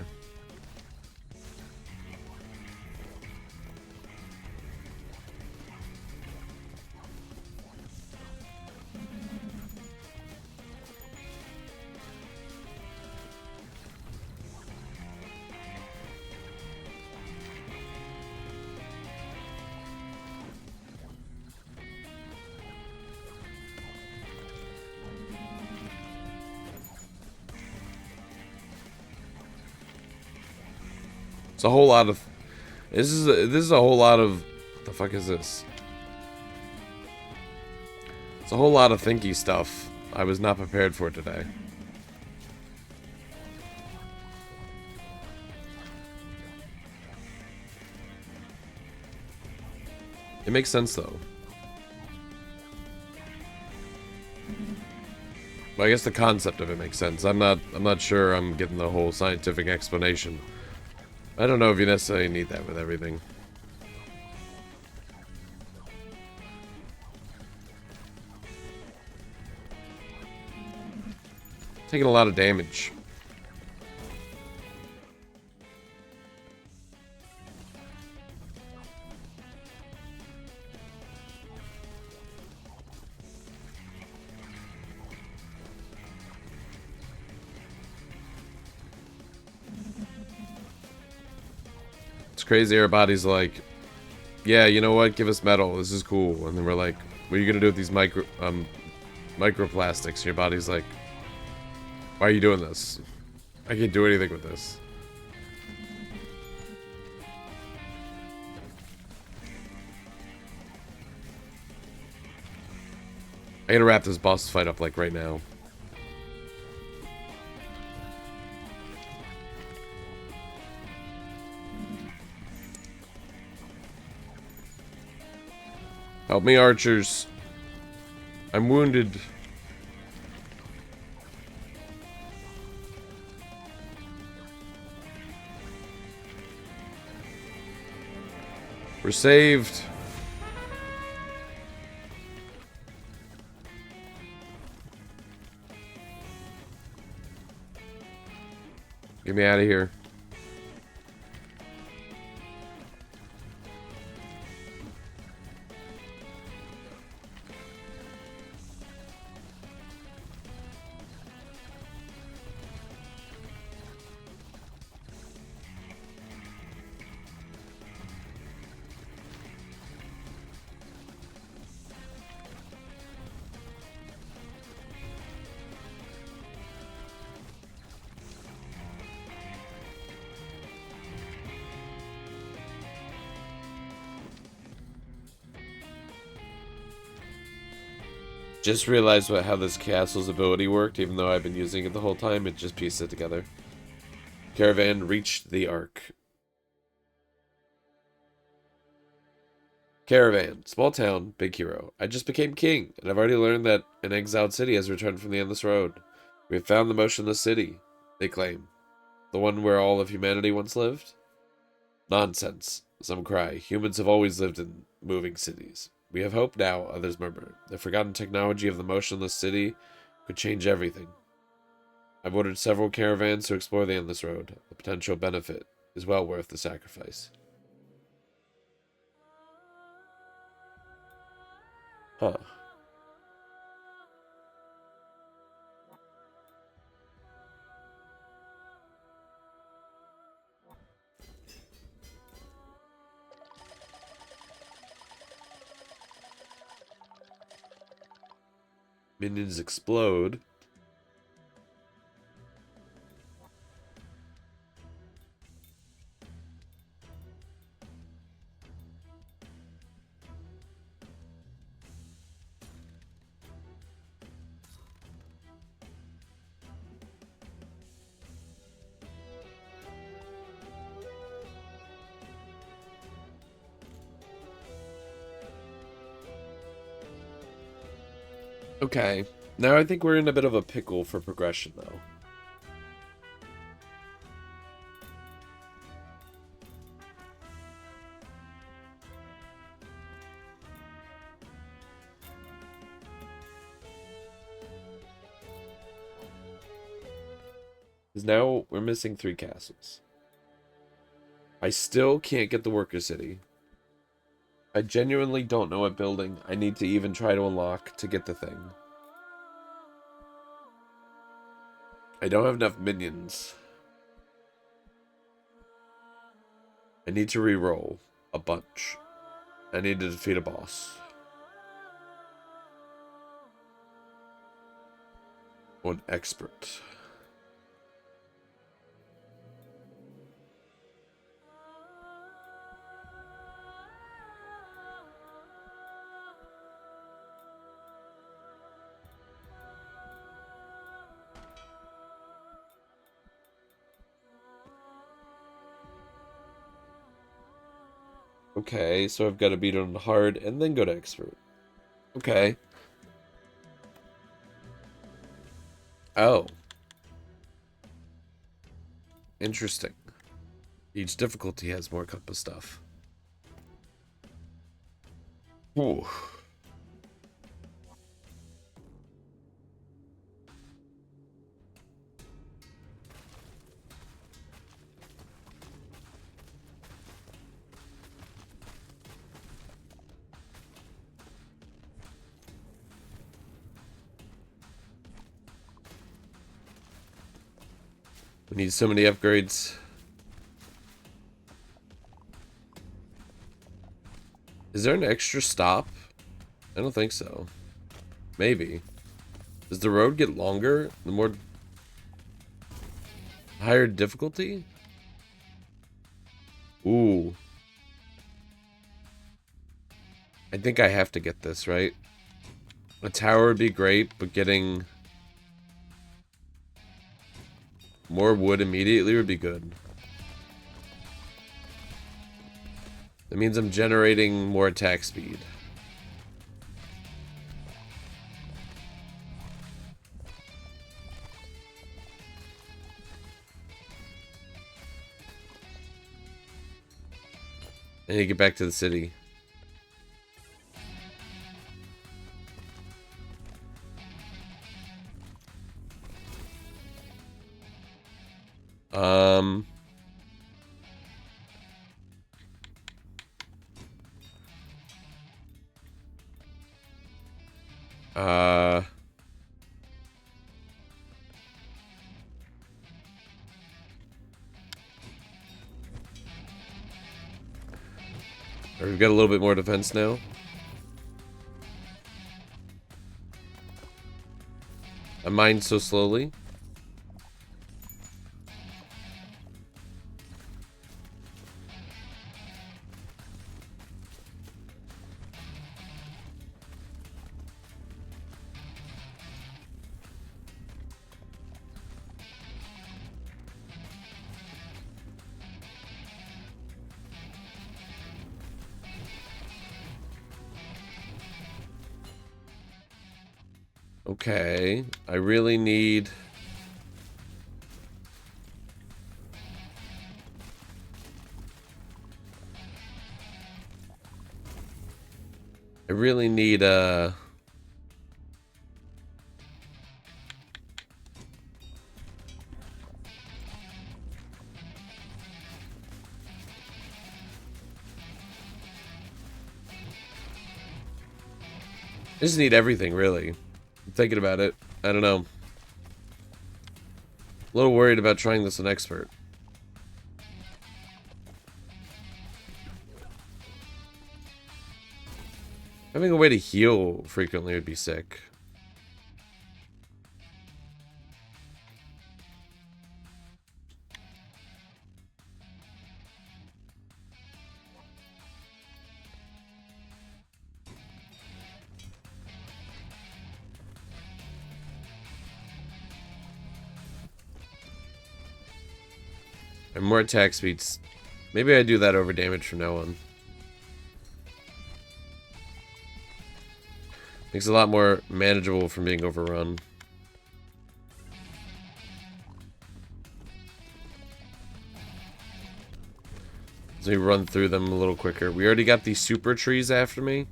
It's a whole lot of... This is a whole lot of... What the fuck is this? It's a whole lot of thinky stuff I was not prepared for today. It makes sense though. But I guess the concept of it makes sense. I'm not sure I'm getting the whole scientific explanation. I don't know if you necessarily need that with everything. Taking a lot of damage. It's crazy. Our body's like, yeah, you know what? Give us metal. This is cool. And then we're like, what are you gonna do with these microplastics? And your body's like, why are you doing this? I can't do anything with this. I gotta wrap this boss fight up like right now. Help me, archers. I'm wounded. We're saved. Get me out of here. Just realized how this castle's ability worked, even though I've been using it the whole time. It just pieced it together. Caravan reached the Ark. Caravan, small town, big hero. I just became king, and I've already learned that an exiled city has returned from the endless road. We have found the motionless city, they claim. The one where all of humanity once lived? Nonsense, some cry. Humans have always lived in moving cities. We have hope now, others murmur. The forgotten technology of the motionless city could change everything. I've ordered several caravans to explore the endless road. The potential benefit is well worth the sacrifice. Huh. Minions explode. Okay. Now I think we're in a bit of a pickle for progression, though. Because now we're missing 3 castles. I still can't get the worker city. I genuinely don't know what building I need to even try to unlock to get the thing. I don't have enough minions. I need to re-roll a bunch. I need to defeat a boss. One expert. Okay, so I've got to beat it on hard and then go to expert. Okay. Oh. Interesting. Each difficulty has more compass stuff. Ooh. We need so many upgrades. Is there an extra stop? I don't think so. Maybe. Does the road get longer the more higher difficulty? Ooh. I think I have to get this, right? A tower would be great, but getting more wood immediately would be good. That means I'm generating more attack speed. I need to get back to the city. Um... Uh... We've got a little bit more defense now. I mine so slowly. Okay, I really need... I really need, I just need everything, really. I'm thinking about it. I don't know. A little worried about trying this on expert. Having a way to heal frequently would be sick. And more attack speeds. Maybe I do that over damage from now on. Makes it a lot more manageable from being overrun. So we run through them a little quicker. We already got these super trees after me.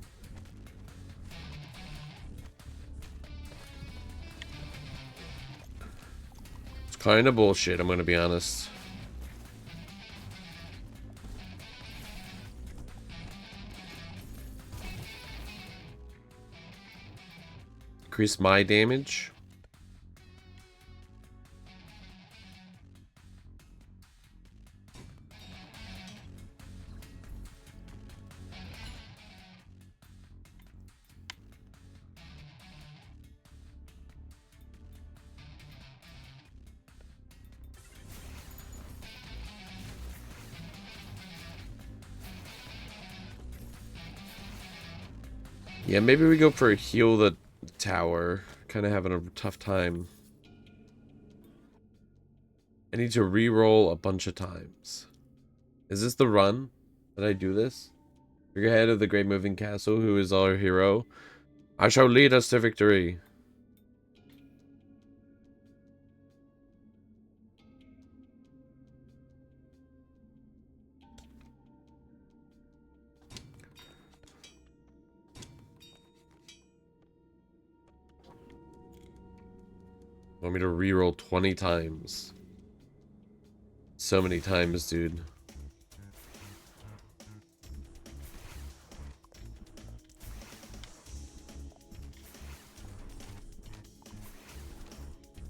It's kind of bullshit, I'm gonna be honest. Increase my damage. Yeah, maybe we go for a heal the tower. Kind of having a tough time. I need to re-roll a bunch of times. Is this the run? Did I do this? Figurehead of the great moving castle, who is our hero. I shall lead us to victory. Want me to reroll 20 times? So many times, dude.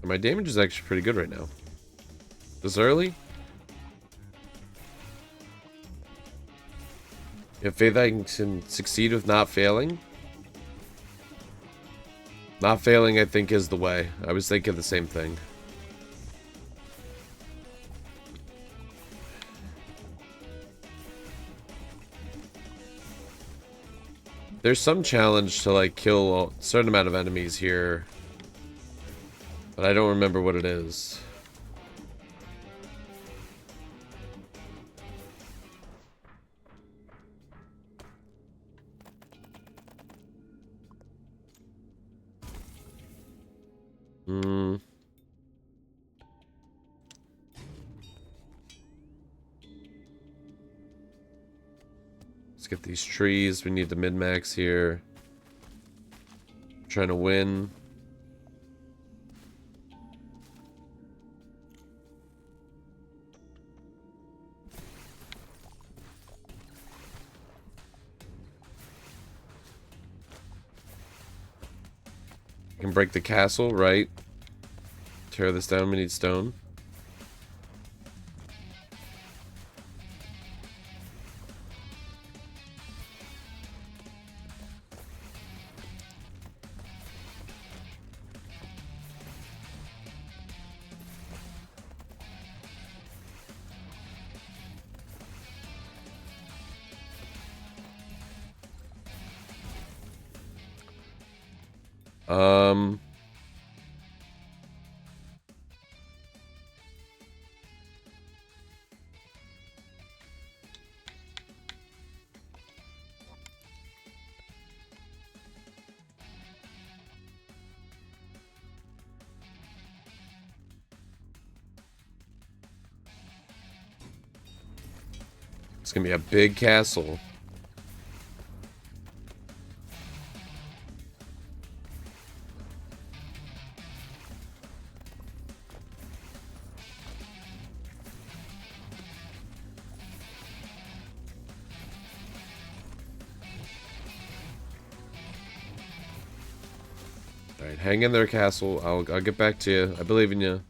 My damage is actually pretty good right now. This early? You have faith I can succeed with not failing? Not failing, I think, is the way. I was thinking the same thing. There's some challenge to, like, kill a certain amount of enemies here. But I don't remember what it is. Let's get these trees. We need the min-max here. Trying to win. I can break the castle, right? Tear this down, we need stone. It's gonna be a big castle. Alright, hang in there, castle. I'll get back to you. I believe in you.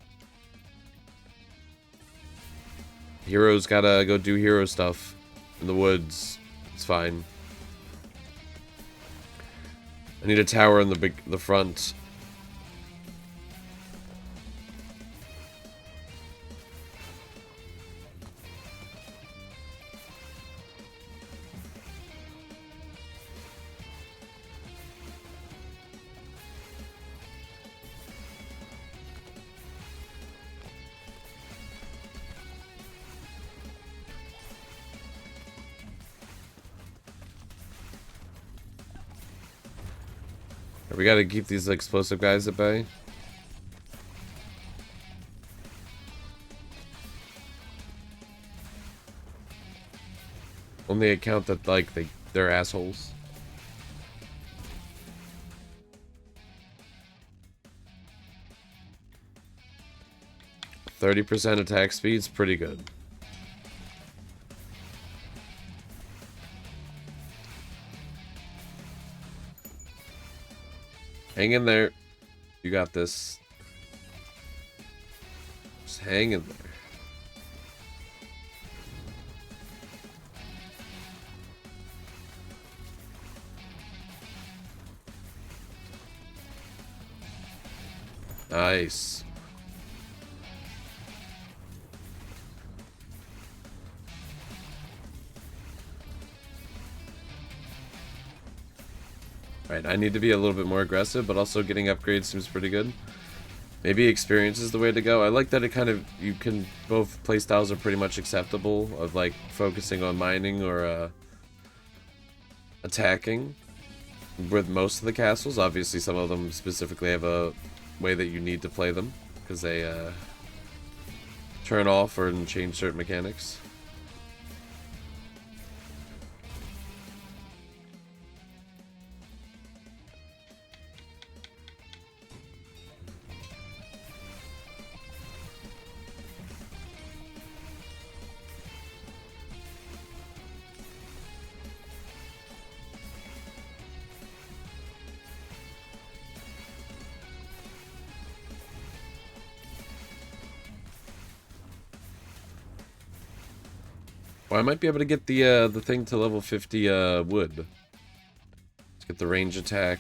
Heroes gotta go do hero stuff in the woods. It's fine. I need a tower in the front. We gotta keep these explosive guys at bay. On the account that, like, they're assholes. %30 attack speed's pretty good. Hang in there. You got this. Just hang in there. Nice. Right, I need to be a little bit more aggressive, but also getting upgrades seems pretty good. Maybe experience is the way to go. I like that it kind of, you can, both playstyles are pretty much acceptable, of like focusing on mining or attacking with most of the castles. Obviously, some of them specifically have a way that you need to play them because they turn off or change certain mechanics. Well, I might be able to get the thing to level 50 wood. Let's get the range attack.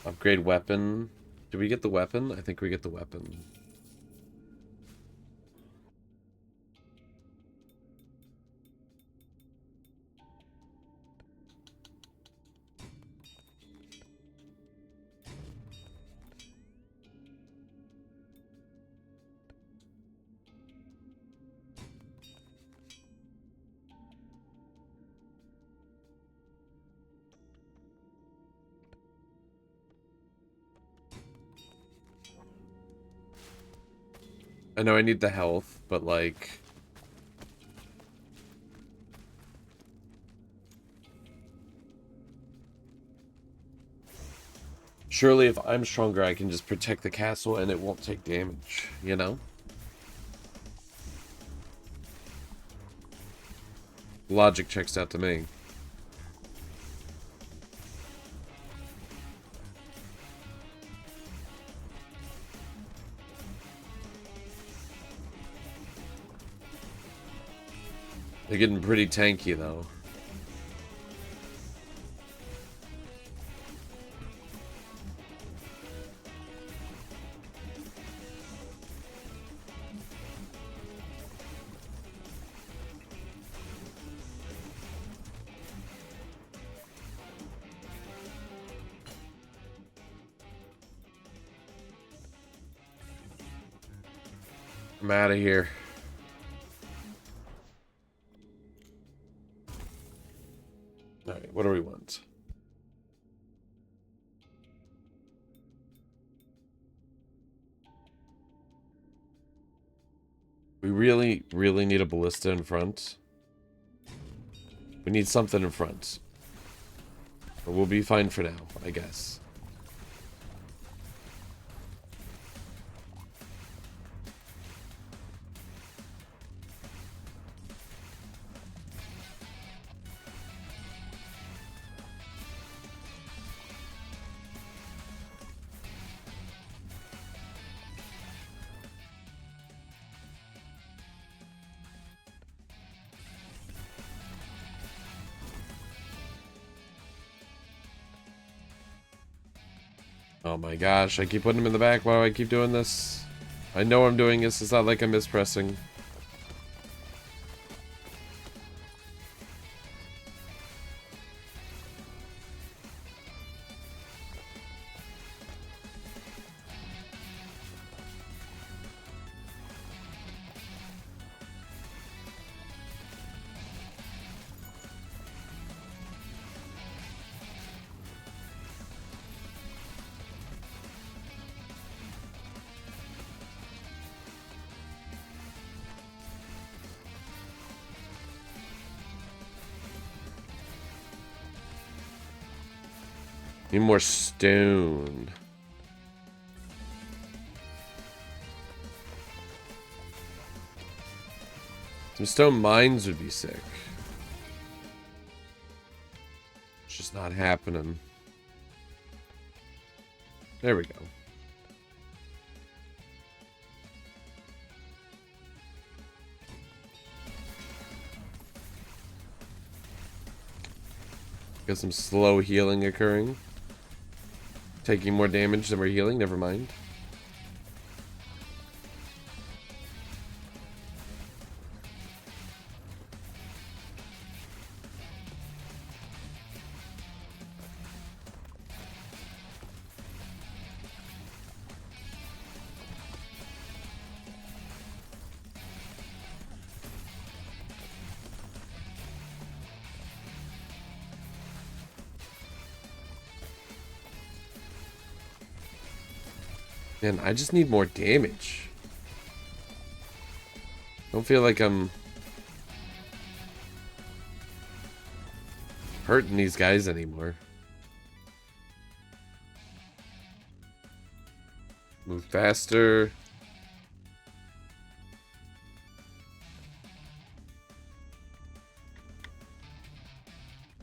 Upgrade weapon. Do we get the weapon? I think we get the weapon. I know I need the health, but like... Surely if I'm stronger, I can just protect the castle and it won't take damage, you know? Logic checks out to me. They're getting pretty tanky, though. I'm out of here. Alright, what do we want? We really, really need a ballista in front. We need something in front. But we'll be fine for now, I guess. Oh my gosh, I keep putting him in the back. Why do I keep doing this? I know I'm doing this. It's not like I'm mispressing. Need more stone. Some stone mines would be sick. It's just not happening. There we go. Got some slow healing occurring. Taking more damage than we're healing, never mind. Man, I just need more damage. Don't feel like I'm hurting these guys anymore. Move faster.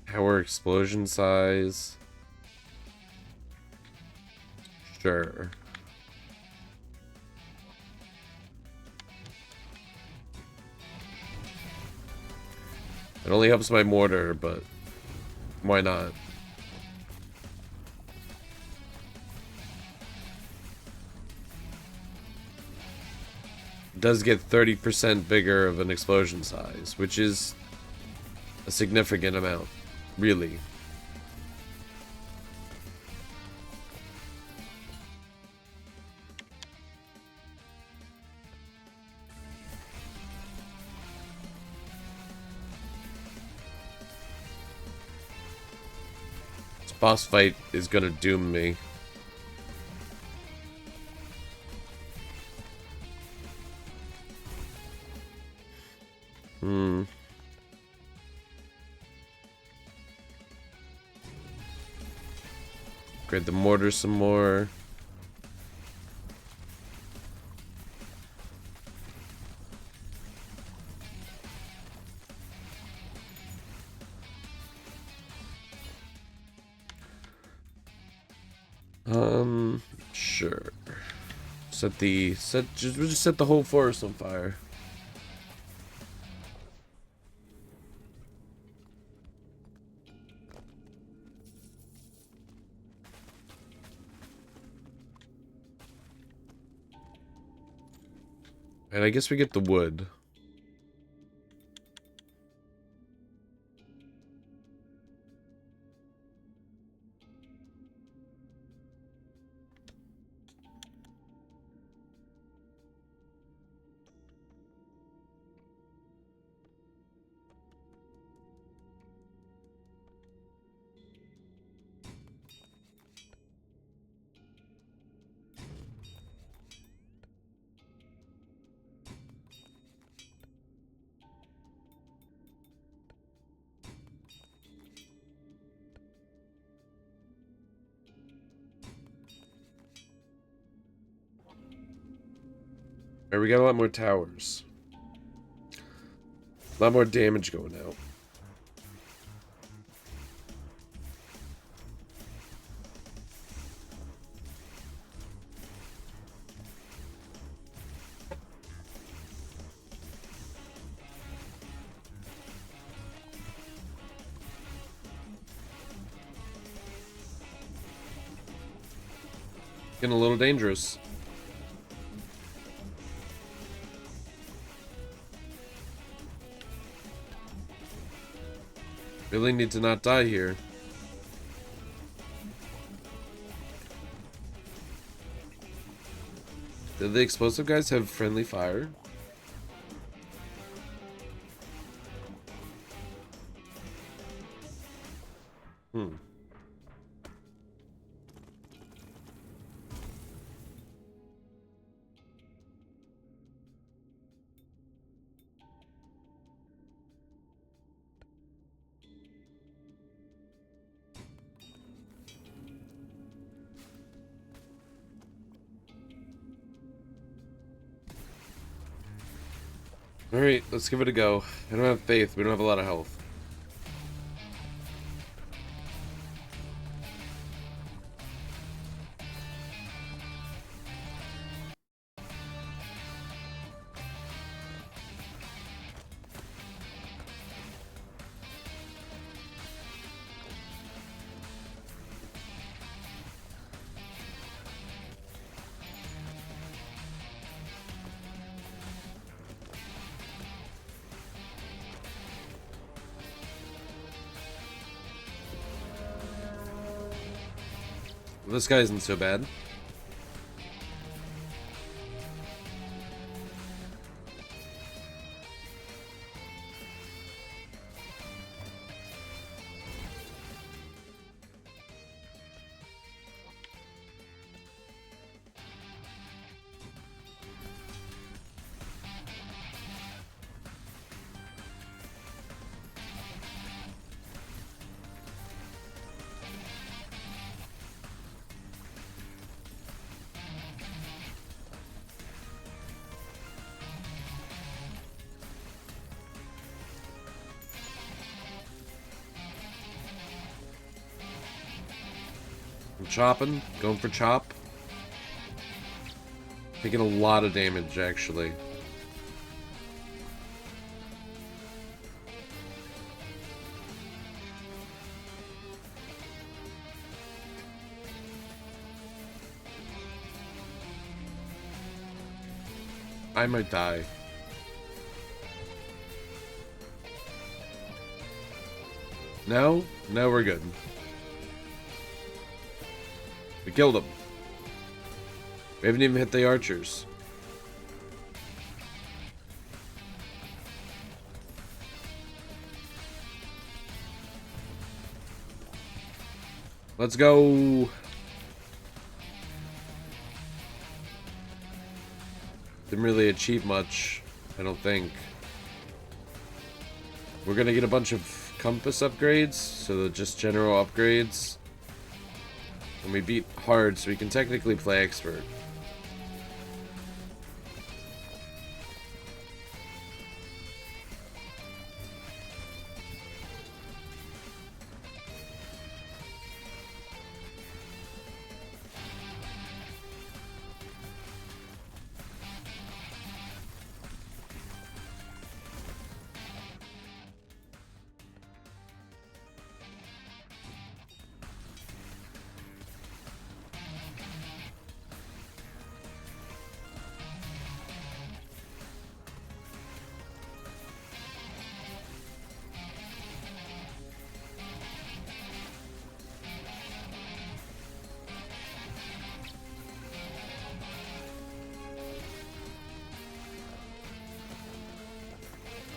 Power explosion size. Sure. It only helps my mortar, but why not? It does get 30% bigger of an explosion size, which is a significant amount, really. This boss fight is gonna doom me. Upgrade the mortar some more. Sure. We'll just set the whole forest on fire. And I guess we get the wood. Alright, we got a lot more towers. A lot more damage going out. Getting a little dangerous. Really need to not die here. Did the explosive guys have friendly fire? Alright, let's give it a go. I don't have faith. We don't have a lot of health. This guy isn't so bad. I'm chopping. Going for chop. Taking a lot of damage, actually. I might die. No? No, we're good. We killed him. We haven't even hit the archers. Let's go. Didn't really achieve much, I don't think. We're gonna get a bunch of compass upgrades, so they're just general upgrades. And we beat hard, so we can technically play expert.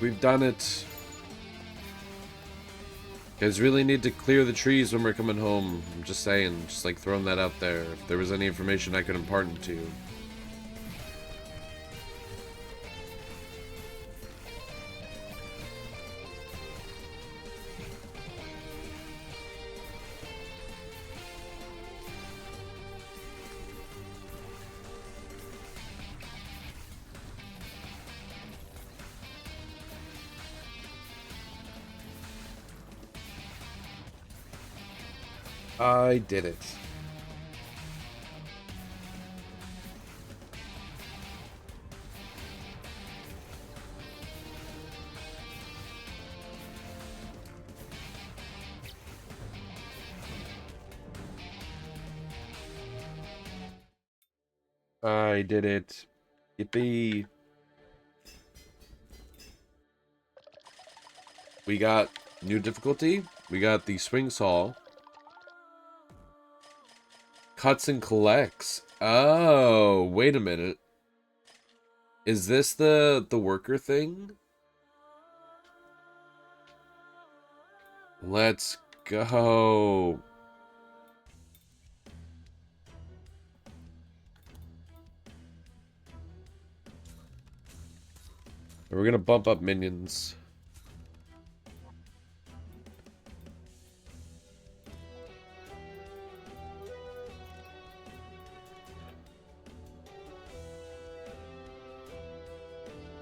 We've done it. You guys really need to clear the trees when we're coming home. I'm just saying, just like throwing that out there. If there was any information I could impart into you. I did it. I did it. Yippee. We got new difficulty. We got the swing saw. Cuts and collects. Oh, wait a minute. Is this the worker thing? Let's go. We're gonna bump up minions.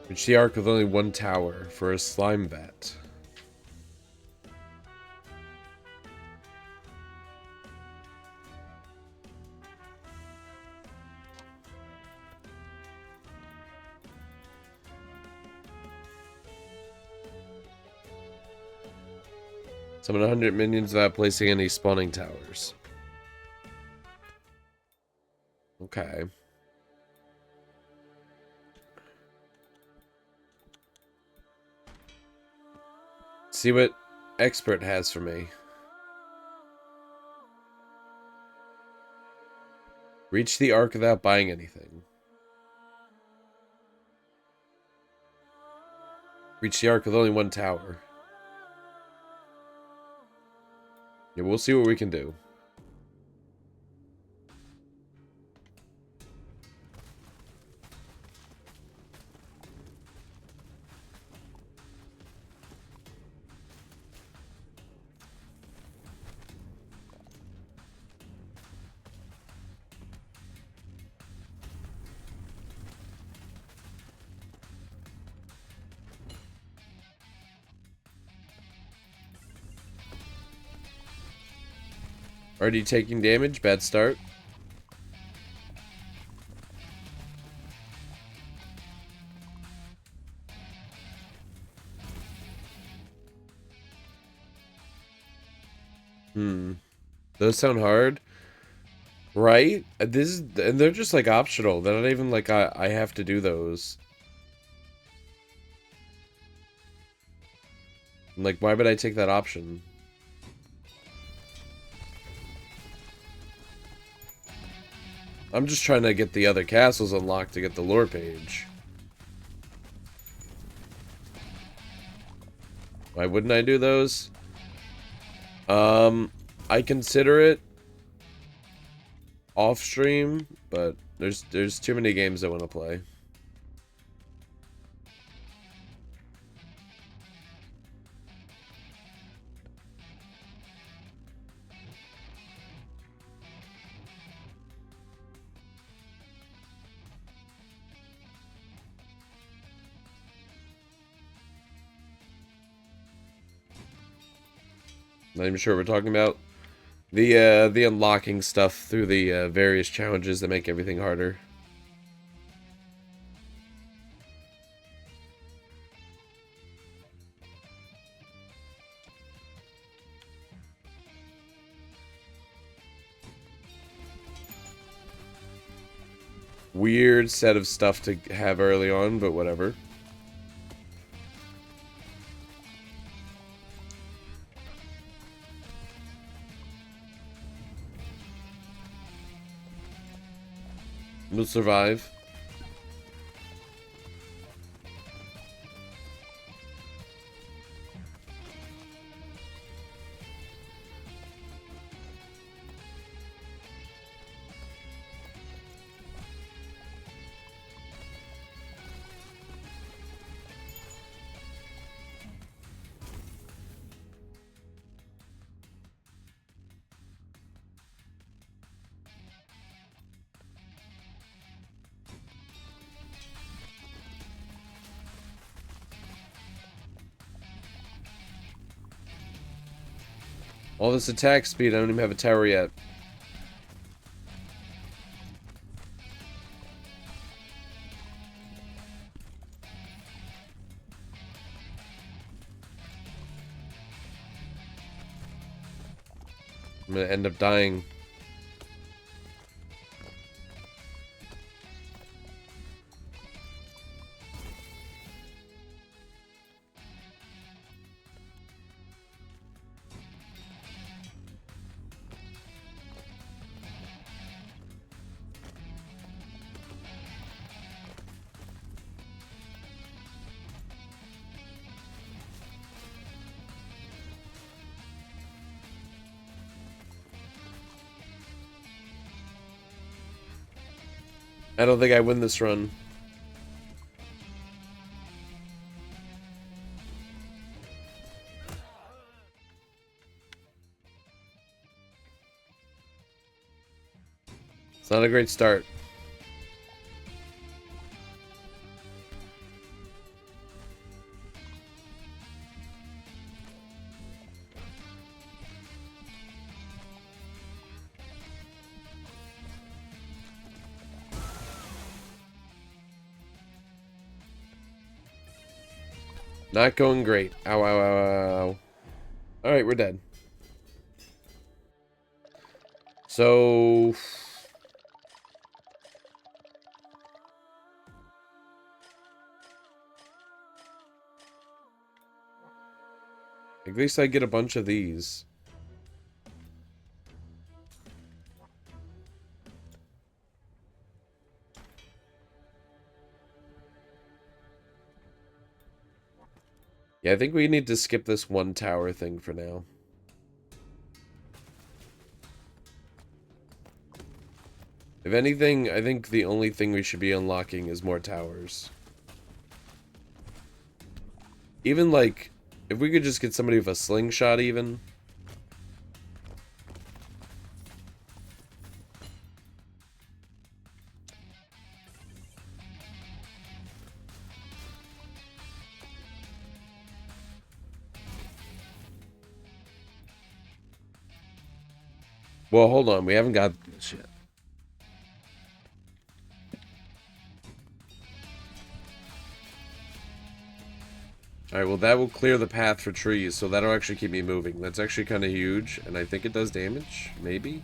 Reach the arc with only one tower for a slime vat. Summon 100 minions without placing any spawning towers. Okay. See what expert has for me. Reach the arc without buying anything. Reach the arc with only one tower. Yeah, we'll see what we can do. Already taking damage. Bad start. Those sound hard. Right? This is, and they're just like optional. They're not even like I have to do those. Like, why would I take that option? I'm just trying to get the other castles unlocked to get the lore page. Why wouldn't I do those? I consider it off stream, but there's too many games I want to play. Not even sure what we're talking about. The unlocking stuff through the various challenges that make everything harder. Weird set of stuff to have early on, but whatever. We'll survive. All this attack speed, I don't even have a tower yet. I'm gonna end up dying. I don't think I win this run. It's not a great start. Not going great. Ow, ow, ow, ow. Alright, we're dead. So... at least I get a bunch of these. Yeah, I think we need to skip this one tower thing for now. If anything, I think the only thing we should be unlocking is more towers. Even, like, if we could just get somebody with a slingshot, even. Well, hold on. We haven't got this yet. Alright, well that will clear the path for trees, so that'll actually keep me moving. That's actually kind of huge, and I think it does damage. Maybe?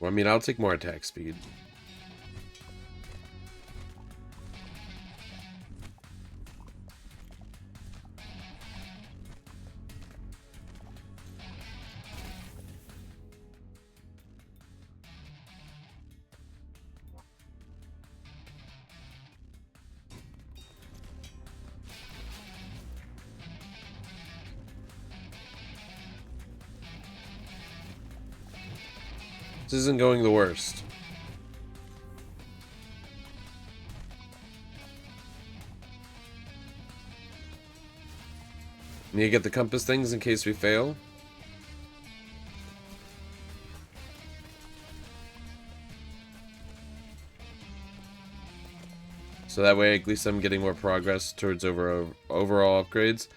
Well, I mean, I'll take more attack speed. This isn't going the worst. Need to get the compass things in case we fail. So that way, at least I'm getting more progress towards overall upgrades.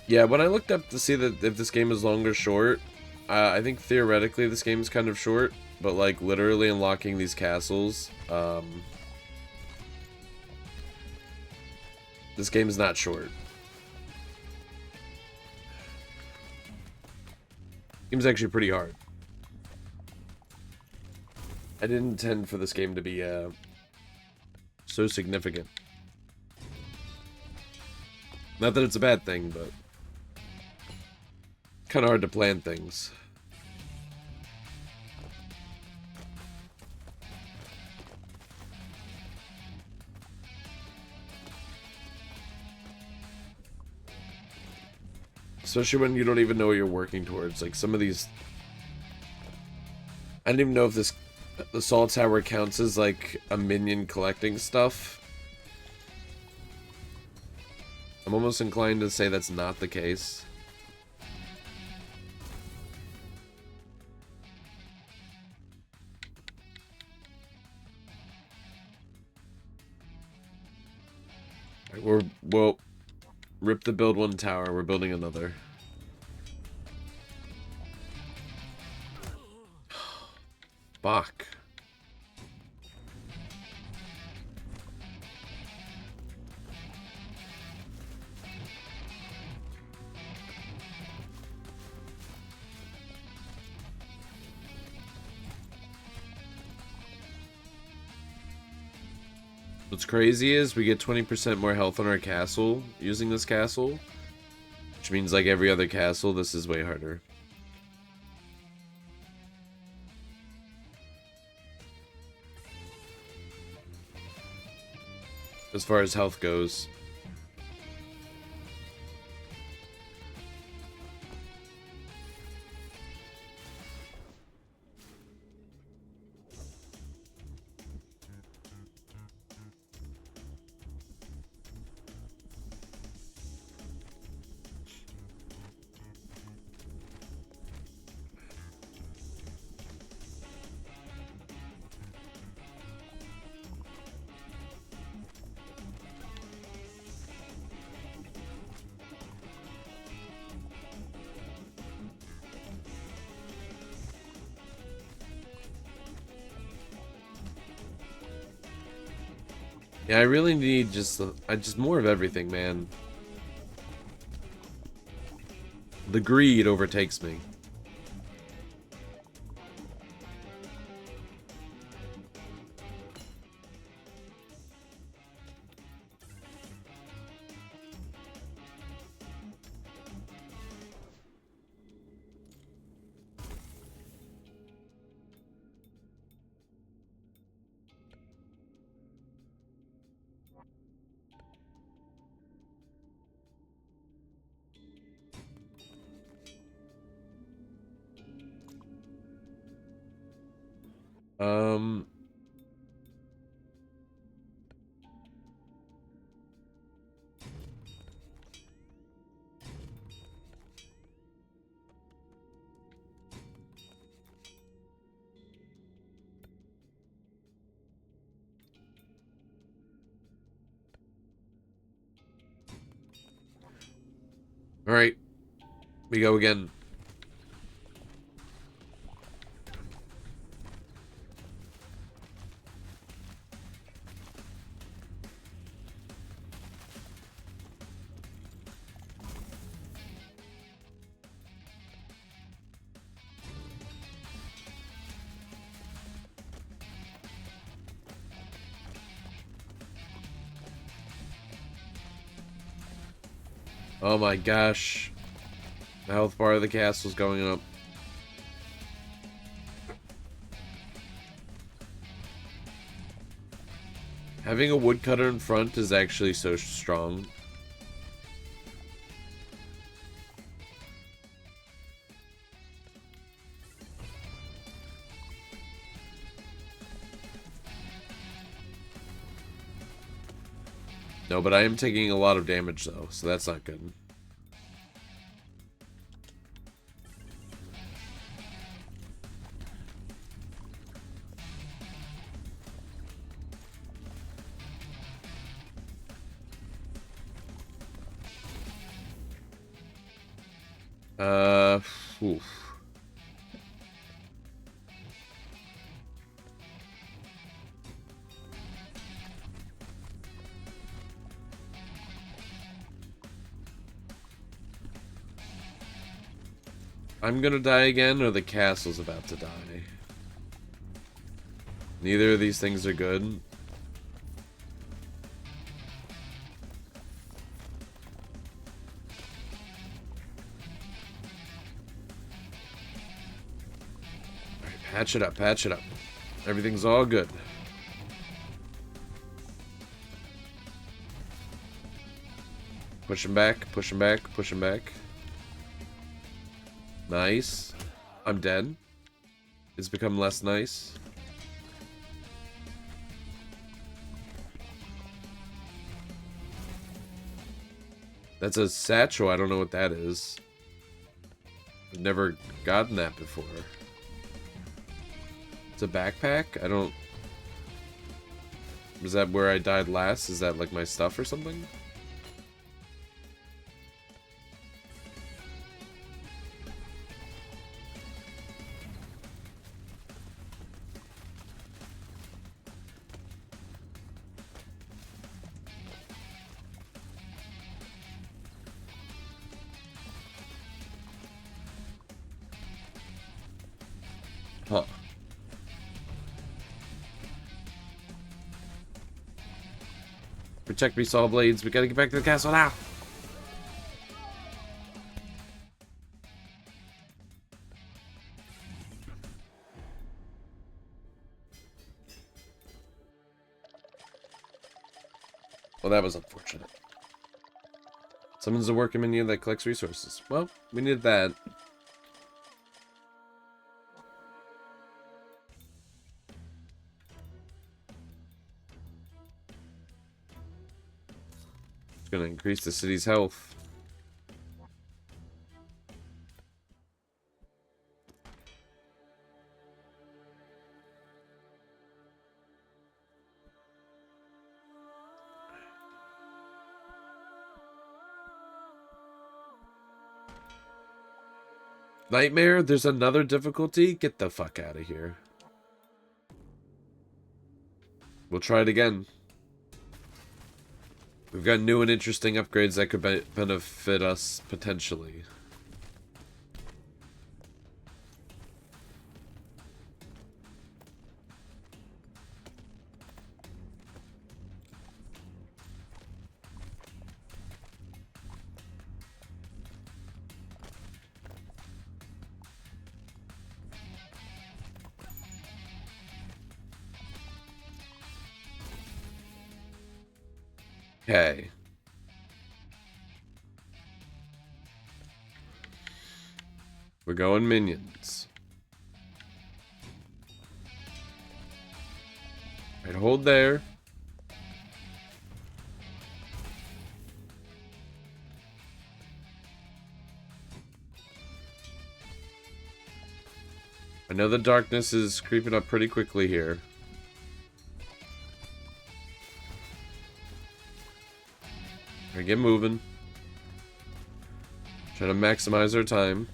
Yeah, when I looked up to see that if this game is long or short, I think theoretically this game is kind of short, but like literally unlocking these castles, this game is not short. Game's actually pretty hard. I didn't intend for this game to be so significant. Not that it's a bad thing, but kind of hard to plan things. Especially when you don't even know what you're working towards. Like some of these, I don't even know if this the Salt Tower counts as like a minion collecting stuff. I'm almost inclined to say that's not the case. We'll rip the build one tower. We're building another. Fuck. What's crazy is we get 20% more health on our castle using this castle. Which means like every other castle, this is way harder. As far as health goes. Yeah, I really need just more of everything, man. The greed overtakes me. Um, Alright. We go again. Oh my gosh. The health bar of the castle's going up. Having a woodcutter in front is actually so strong. No, but I am taking a lot of damage though, so that's not good. Oof. I'm gonna die again, or the castle's about to die. Neither of these things are good. Alright, patch it up, patch it up. Everything's all good. Pushing back, pushing back, pushing back. Nice. I'm dead. It's become less nice. That's a satchel. I don't know what that is. I've never gotten that before. It's a backpack? I don't... Was that where I died last? Is that like my stuff or something? Huh. Protect me, Saw Blades. We gotta get back to the castle now. Well, that was unfortunate. Summons a working minion that collects resources. Well, we needed that. It's gonna increase the city's health. Nightmare? There's another difficulty? Get the fuck out of here. We'll try it again. We've got new and interesting upgrades that could benefit us, potentially. Okay. We're going minions. Right, hold there. I know the darkness is creeping up pretty quickly here. Alright, get moving. Trying to maximize our time.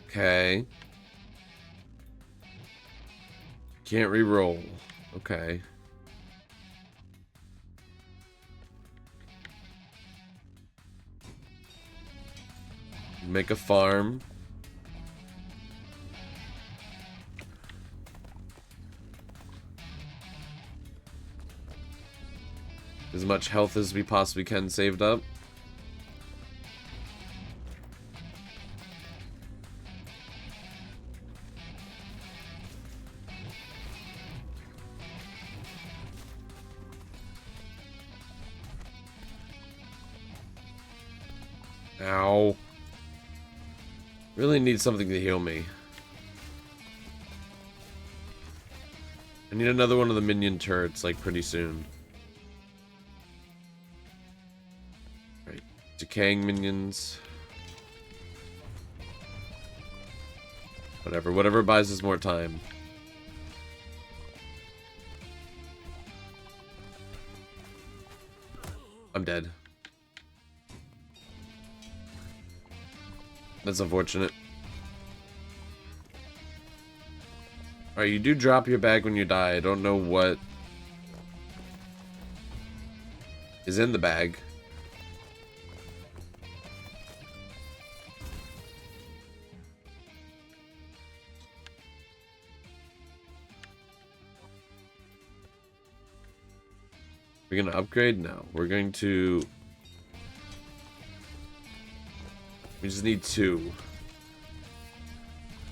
Okay. Can't re-roll. Okay. Make a farm. As much health as we possibly can saved up. Ow. Really need something to heal me. I need another one of the minion turrets, like, pretty soon. Right. Decaying minions. Whatever buys us more time. I'm dead. That's unfortunate. Alright, you do drop your bag when you die. I don't know what is in the bag. We're gonna upgrade? No. We're going to... We just need 2. We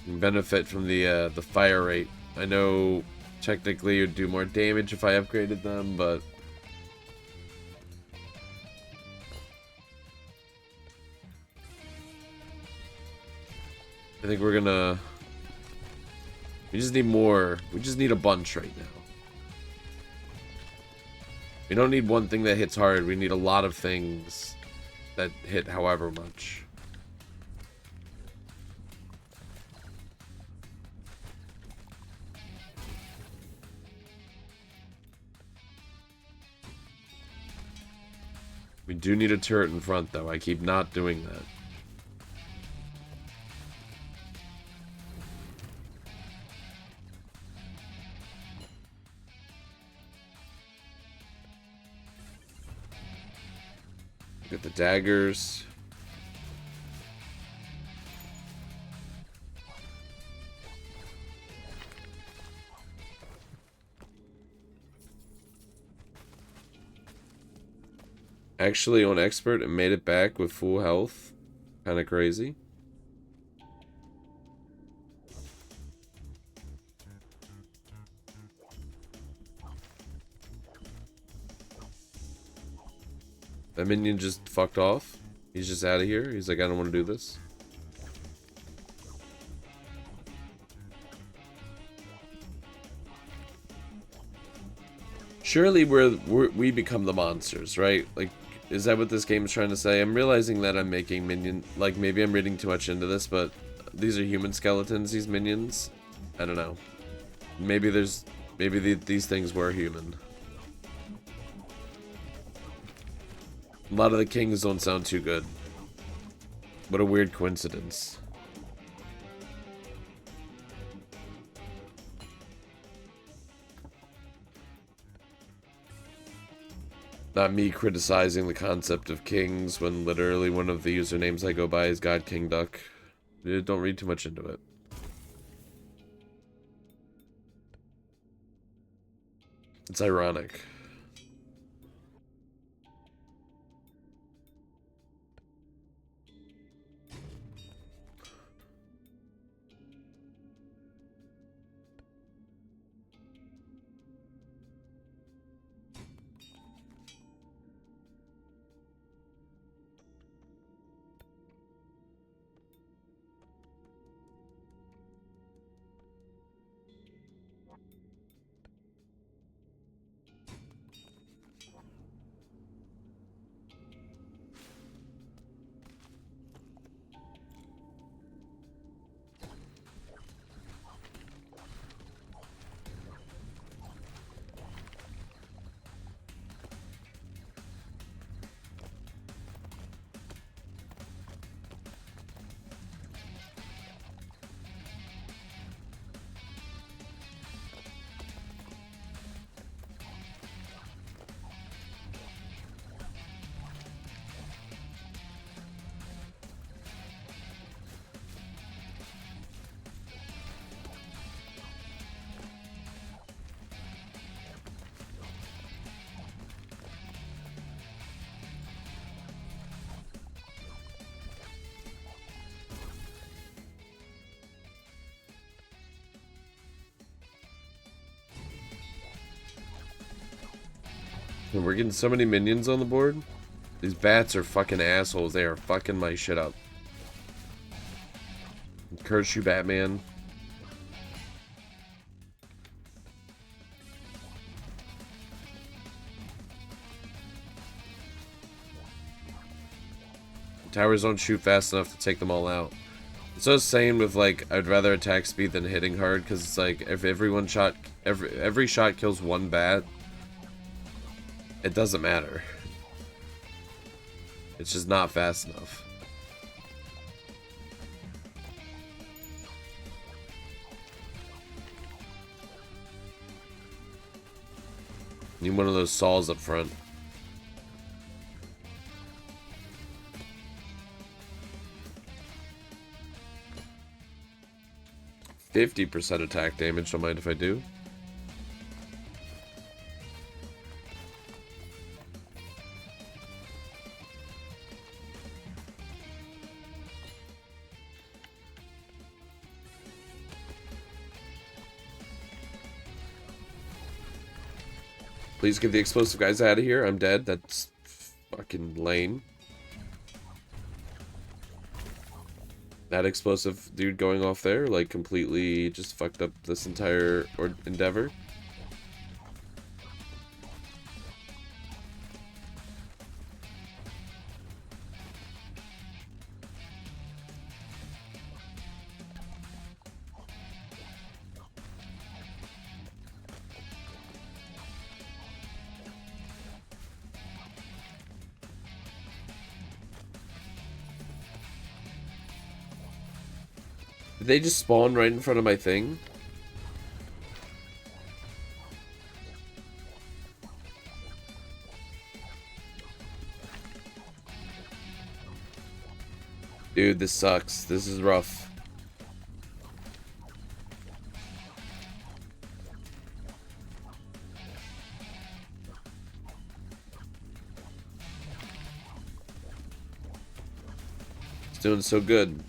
can benefit from the fire rate. I know technically it would do more damage if I upgraded them, but... I think we're gonna... We just need more. We just need a bunch right now. We don't need one thing that hits hard. We need a lot of things that hit however much. We do need a turret in front, though. I keep not doing that. Get the daggers. Actually on expert and made it back with full health. Kind of crazy. That minion just fucked off. He's just out of here. He's like, I don't want to do this. Surely we become the monsters, right? Like, is that what this game is trying to say? I'm realizing that I'm making minion... Like, maybe I'm reading too much into this, but these are human skeletons, these minions. I don't know. Maybe there's... Maybe these things were human. A lot of the kings don't sound too good. What a weird coincidence. Not me criticizing the concept of kings when literally one of the usernames I go by is God King Duck. Don't read too much into it. It's ironic. We're getting so many minions on the board. These bats are fucking assholes. They are fucking my shit up. Curse you, Batman. Towers don't shoot fast enough to take them all out. So I was saying with, like, I'd rather attack speed than hitting hard, because it's like, if every shot kills one bat, it doesn't matter. It's just not fast enough. Need one of those saws up front. %50 attack damage, don't mind if I do. Please get the explosive guys out of here. I'm dead. That's fucking lame. That explosive dude going off there, like, completely just fucked up this entire endeavor. Did they just spawn right in front of my thing? Dude, this sucks. This is rough. It's doing so good.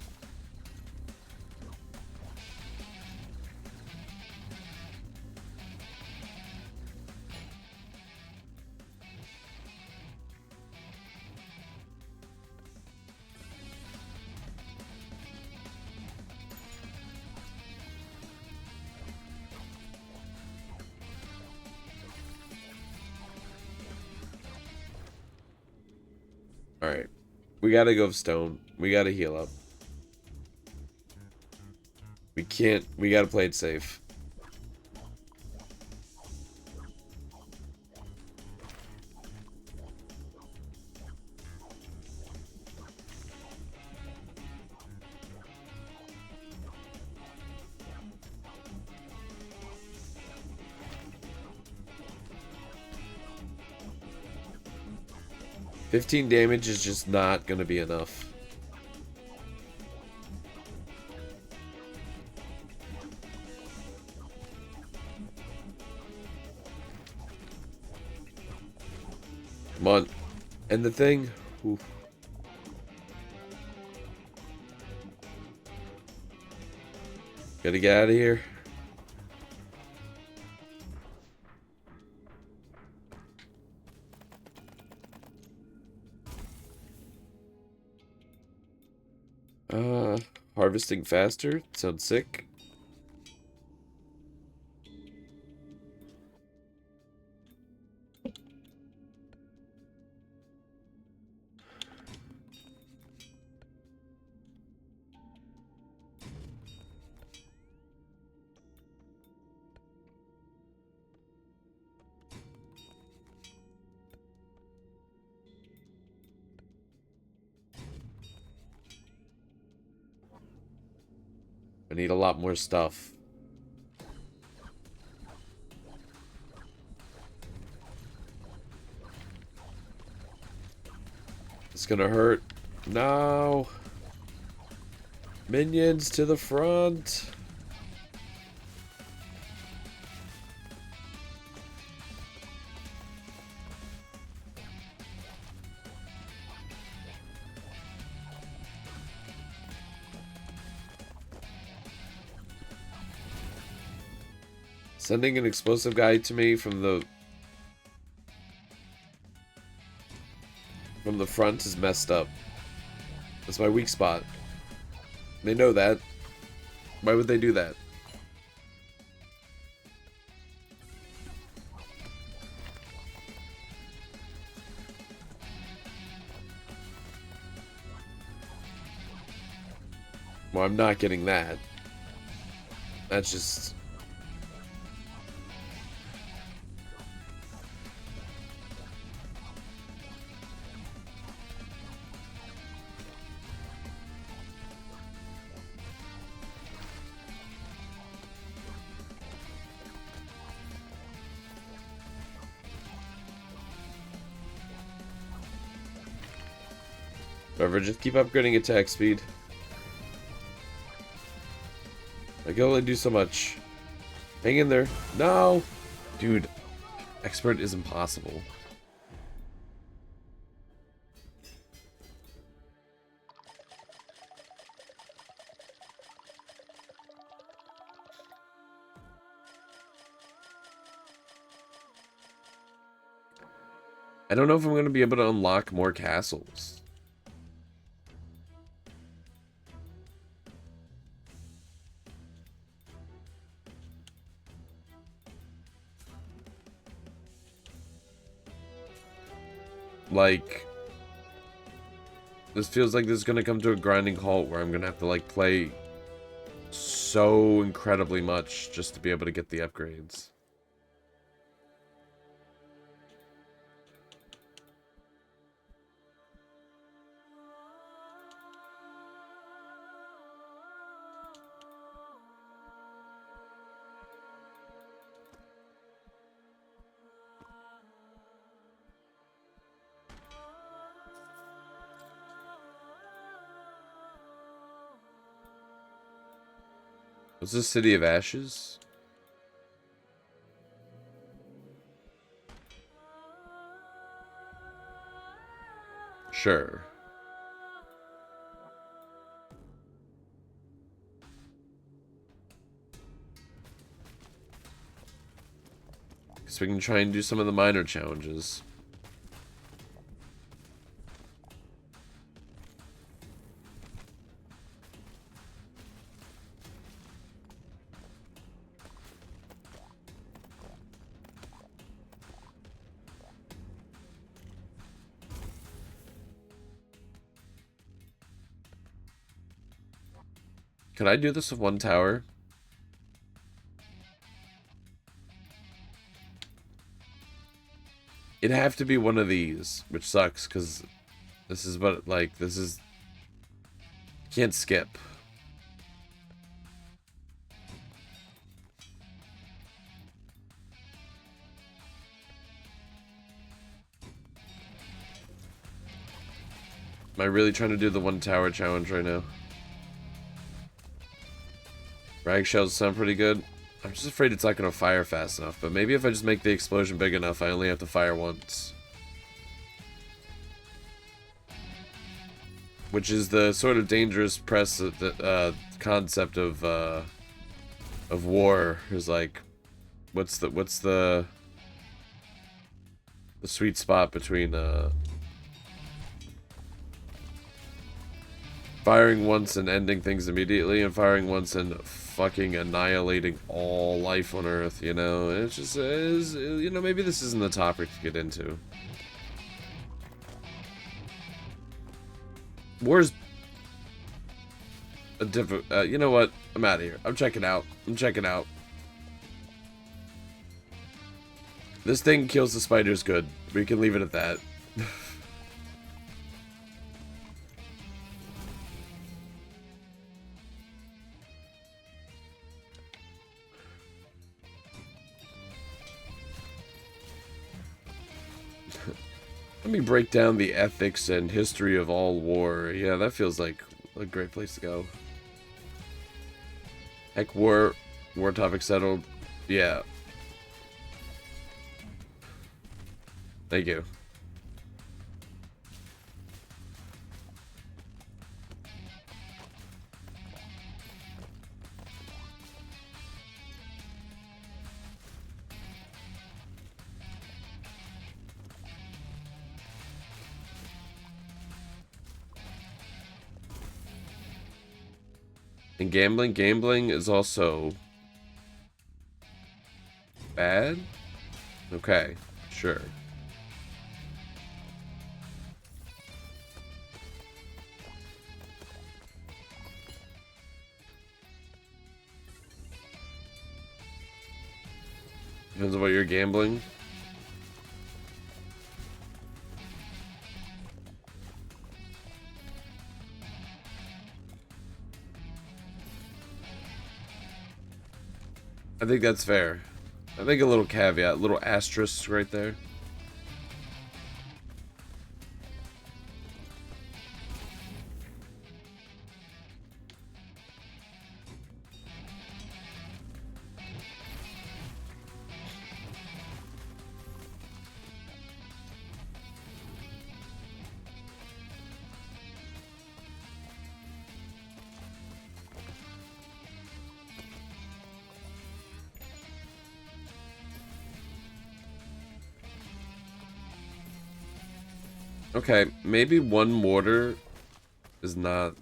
Alright. We gotta go stone. We gotta heal up. We gotta play it safe. $15 damage is just not gonna be enough. Come on. End the thing. Oof. Gotta get out of here. Harvesting faster. Sounds sick. I need a lot more stuff. It's gonna hurt. No. Minions to the front. Sending an explosive guy to me from the... front is messed up. That's my weak spot. They know that. Why would they do that? Well, I'm not getting that. That's just... Whatever, just keep upgrading attack speed. I can only do so much. Hang in there. No! Dude, expert is impossible. I don't know if I'm going to be able to unlock more castles. Like, this feels like this is going to come to a grinding halt where I'm going to have to, like, play so incredibly much just to be able to get the upgrades. What's this, City of Ashes? Sure. Guess we can try and do some of the minor challenges. Can I do this with one tower? It'd have to be one of these, which sucks, because this is what, like, this is... Can't skip. Am I really trying to do the one tower challenge right now? Rag shells sound pretty good. I'm just afraid it's not going to fire fast enough, but maybe if I just make the explosion big enough, I only have to fire once. Which is the sort of dangerous concept of war. Is like, what's the sweet spot between firing once and ending things immediately, and firing once and fucking annihilating all life on Earth, you know? It's just, you know, maybe this isn't the topic to get into. War's a different, you know what? I'm out of here. I'm checking out. I'm checking out. This thing kills the spiders good. We can leave it at that. Let me break down the ethics and history of all war. Yeah, that feels like a great place to go. Heck, war topic settled. Yeah. Thank you. And gambling is also bad? Okay, sure. Depends on what you're gambling. I think that's fair. I think a little caveat, a little asterisk right there. Okay, maybe one mortar is not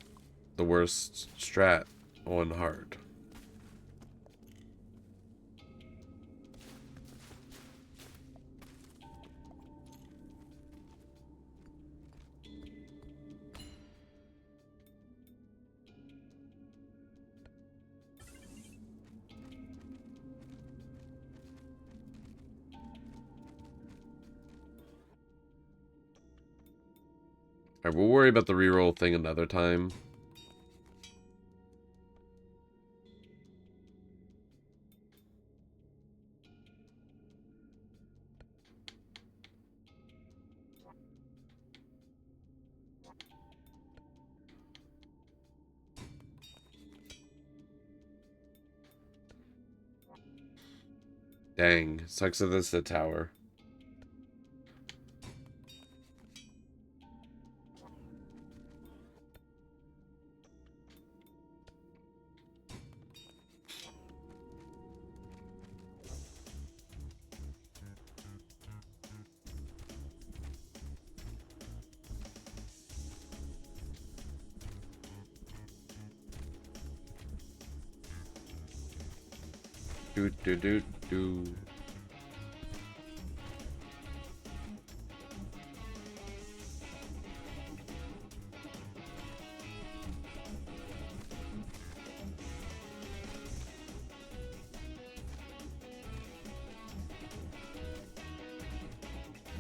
the worst strat on hard. Alright, we'll worry about the reroll thing another time. Dang, sucks that this is a tower. Do do do do.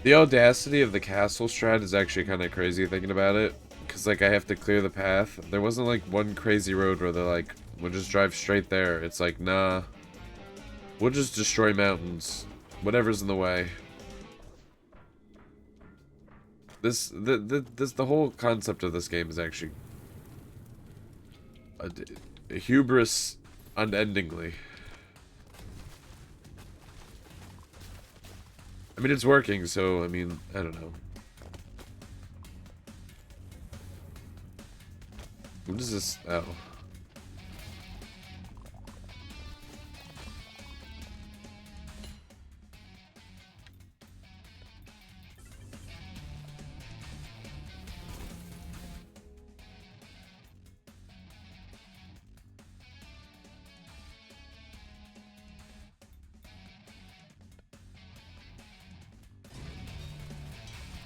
The audacity of the castle strat is actually kind of crazy thinking about it. Because, like, I have to clear the path. There wasn't, like, one crazy road where they're like, we'll just drive straight there. It's like, nah. We'll just destroy mountains. Whatever's in the way. The whole concept of this game is actually a hubris unendingly. I mean, it's working, so, I mean, I don't know. What is this? Oh.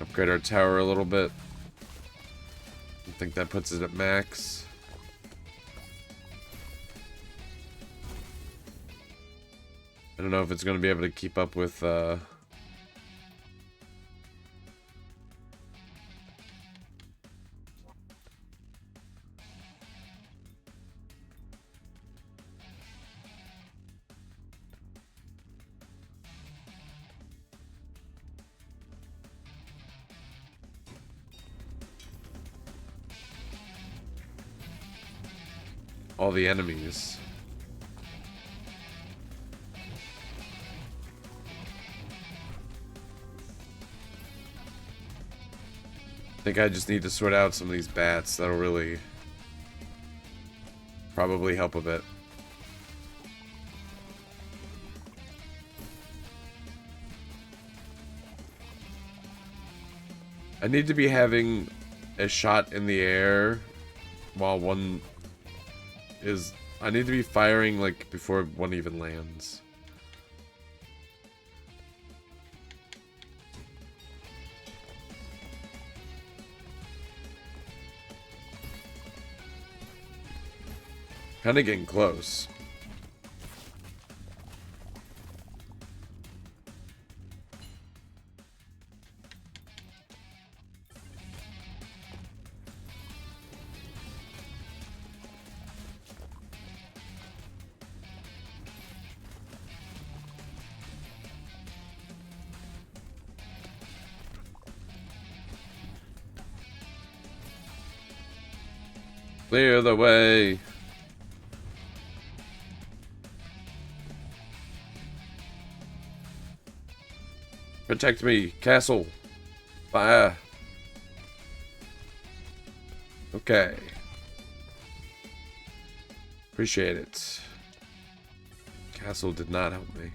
Upgrade our tower a little bit. I think that puts it at max. I don't know if it's going to be able to keep up with, all the enemies. I think I just need to sort out some of these bats. That'll really probably help a bit. I need to be having a shot in the air while one is I need to be firing like before one even lands. Kind of getting close. Clear the way. Protect me, castle. Fire. Okay. Appreciate it. Castle did not help me.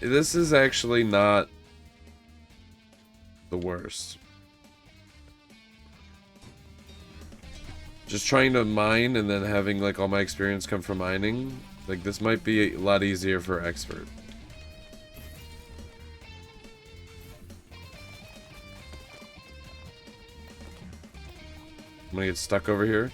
This is actually not the worst. Just trying to mine and then having like all my experience come from mining. Like this might be a lot easier for expert. I'm gonna get stuck over here.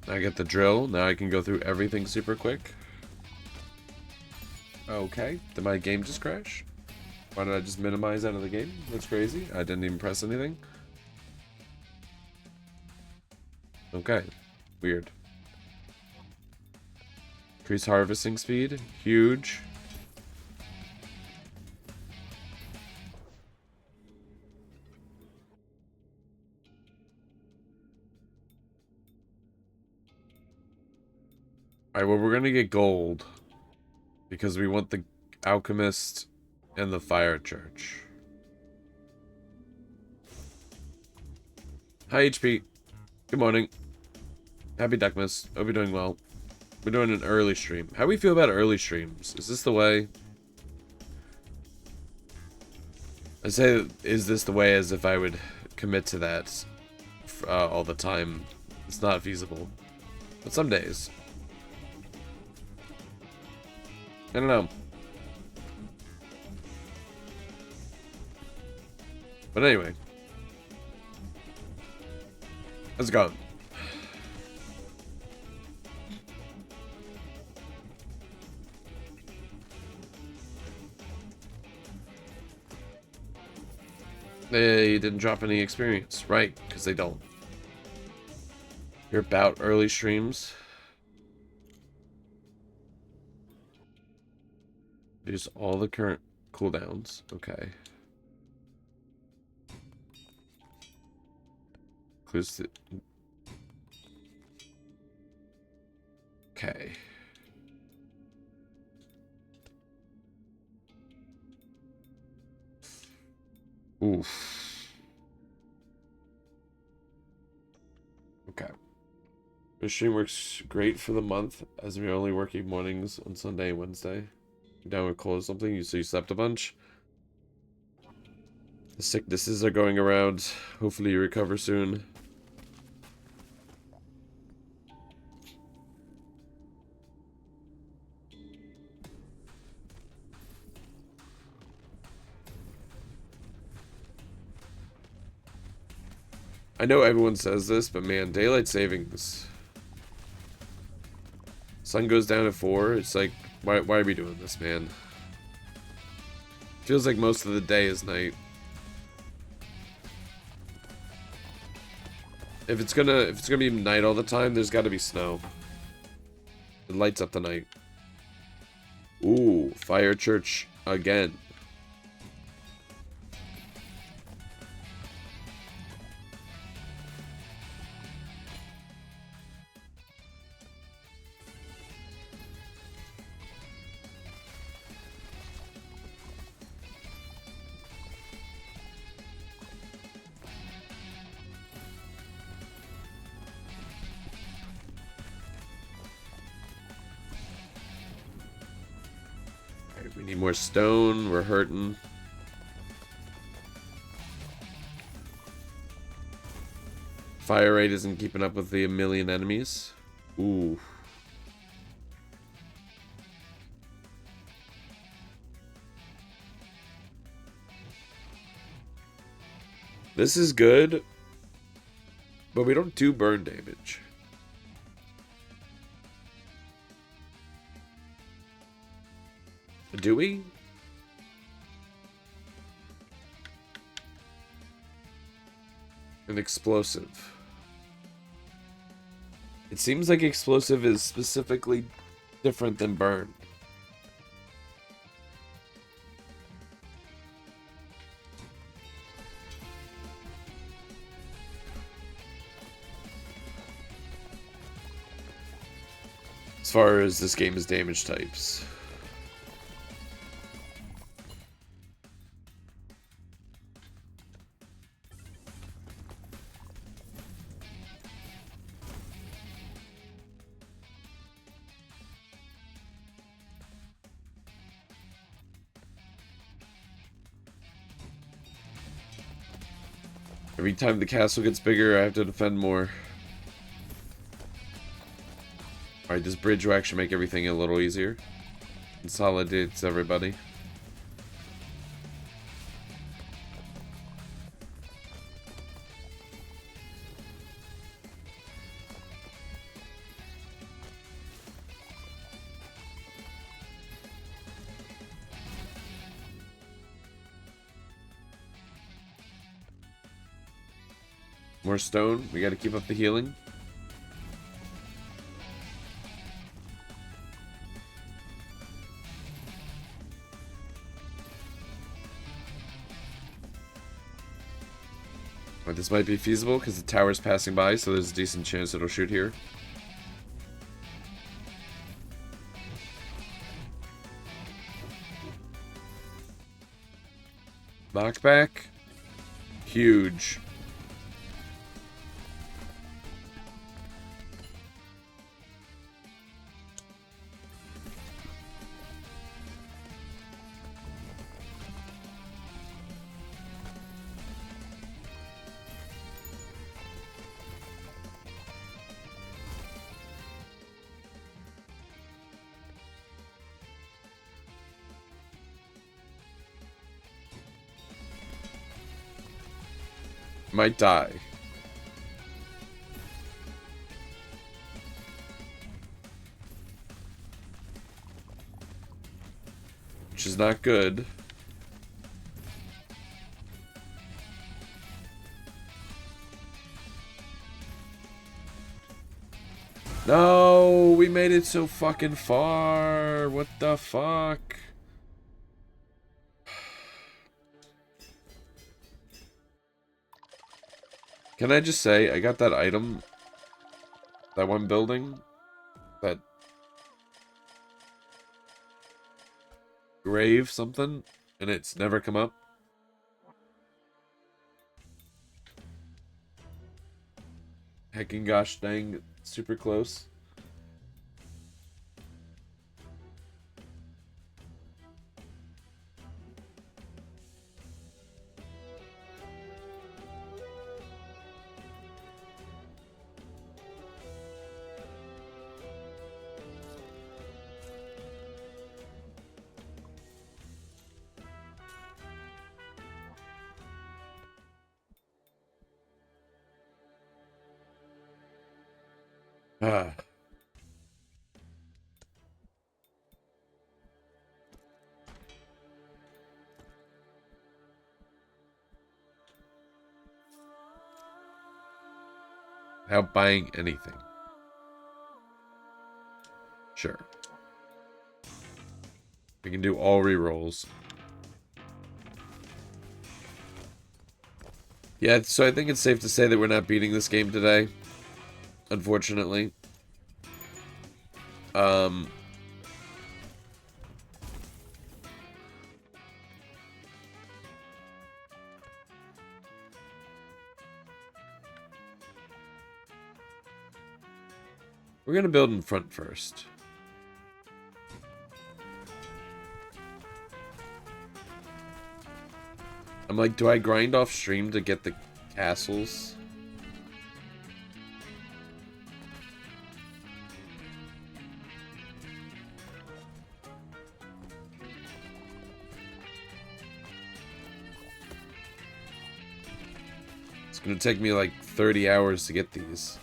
I get the drill. Now I can go through everything super quick. Okay. Did my game just crash? Why did I just minimize out of the game? That's crazy. I didn't even press anything. Okay. Weird. Increase harvesting speed. Huge. Alright, well, we're gonna get gold. Because we want the alchemist and the fire church. Hi, HP. Good morning. Happy Duckmas. Hope you're doing well. We're doing an early stream. How do we feel about early streams? Is this the way? I say, is this the way as if I would commit to that all the time? It's not feasible. But some days. I don't know. But anyway. Let's go. They didn't drop any experience. Right, because they don't. You're about early streams. Use all the current cooldowns. Okay. Includes the... Okay. Oof. Okay. The stream works great for the month, as we're only working mornings on Sunday and Wednesday. You're down with cold or something? So you slept a bunch? The sicknesses are going around. Hopefully you recover soon. I know everyone says this, but man, daylight savings. Sun goes down at 4. It's like, why are we doing this, man? Feels like most of the day is night. If it's gonna be night all the time, there's got to be snow. It lights up the night. Ooh, fire church again. Alright, we need more stone. We're hurting. Fire rate isn't keeping up with the million enemies. Ooh. This is good, but we don't do burn damage. Do we? An explosive. It seems like explosive is specifically different than burn. As far as this game is damage types. Every time the castle gets bigger, I have to defend more. Alright, this bridge will actually make everything a little easier. Consolidates everybody. More stone. We gotta keep up the healing. But this might be feasible because the tower's passing by, so there's a decent chance it'll shoot here. Knockback. Huge. Might die. Which is not good. No, we made it so fucking far. What the fuck? Can I just say, I got that item, that one building, that grave something, and it's never come up. Hecking gosh dang, super close. Ah. Without buying anything. Sure. We can do all rerolls. Yeah, so I think it's safe to say that we're not beating this game today. Unfortunately. We're gonna build in front first. I'm like, do I grind off stream to get the castles? It's gonna take me like 30 hours to get these.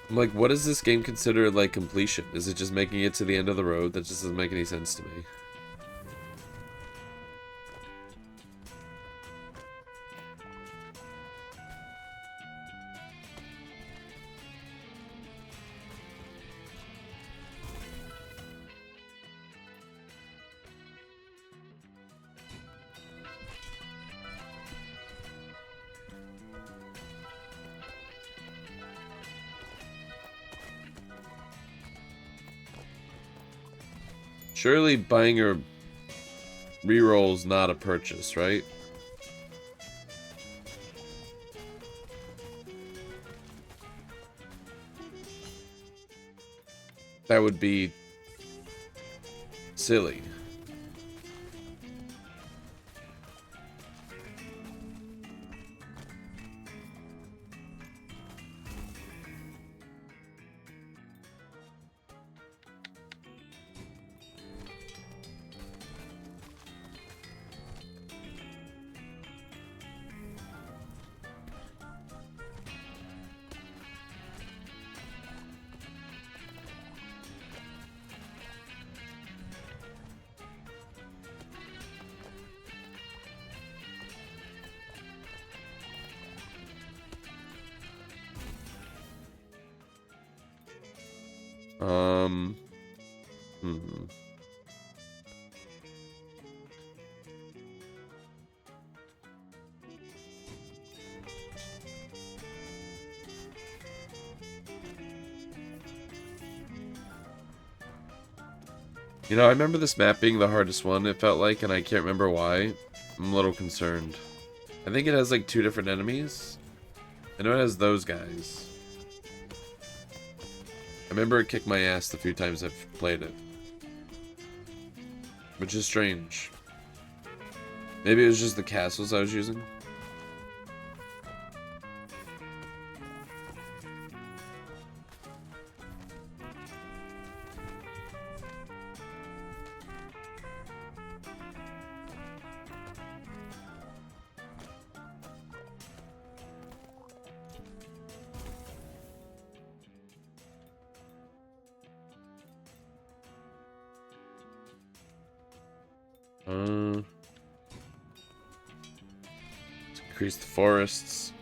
I'm like, what does this game consider like completion? Is it just making it to the end of the road? That just doesn't make any sense to me. Surely buying a reroll is not a purchase, right? That would be silly. You know, I remember this map being the hardest one, it felt like, and I can't remember why. I'm a little concerned. I think it has like 2 different enemies. I know it has those guys. I remember it kicked my ass the few times I've played it. Which is strange. Maybe it was just the castles I was using. Increase the forests.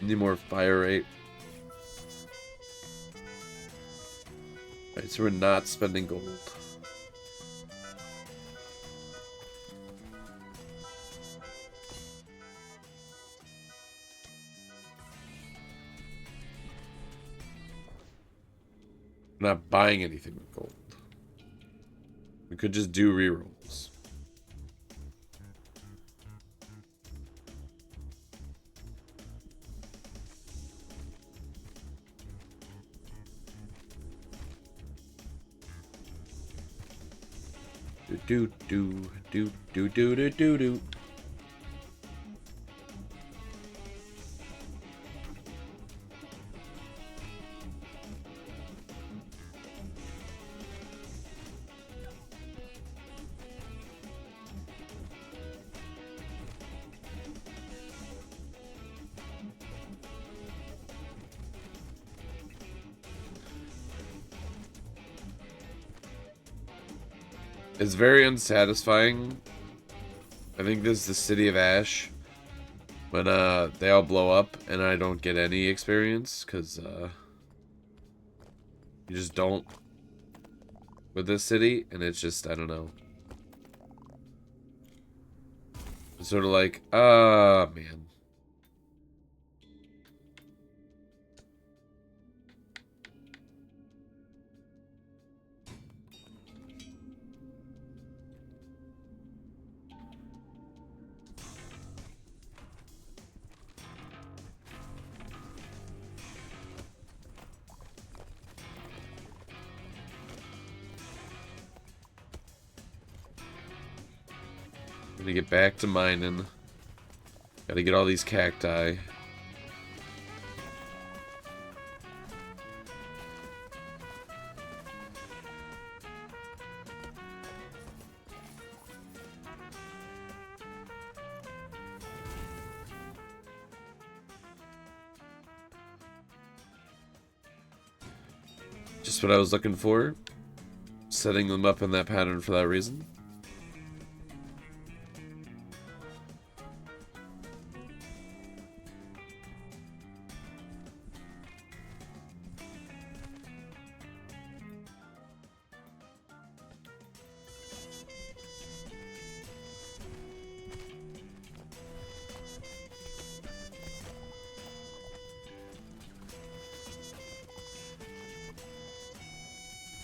Need more fire rate. Alright, so we're not spending gold. We're not buying anything with gold. We could just do rerolls. Do do do do do do do do. It's very unsatisfying. I think this is the City of Ash. When they all blow up and I don't get any experience, because you just don't with this city, and it's just, I don't know. It's sort of like, man. Gonna get back to mining. Gotta get all these cacti. Just what I was looking for. Setting them up in that pattern for that reason.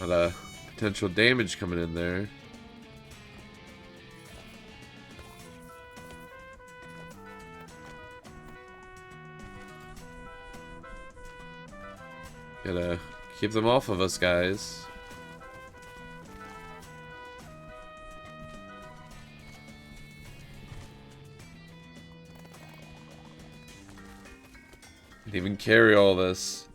A lot of potential damage coming in there. Gotta keep them off of us, guys. Can't even carry all this.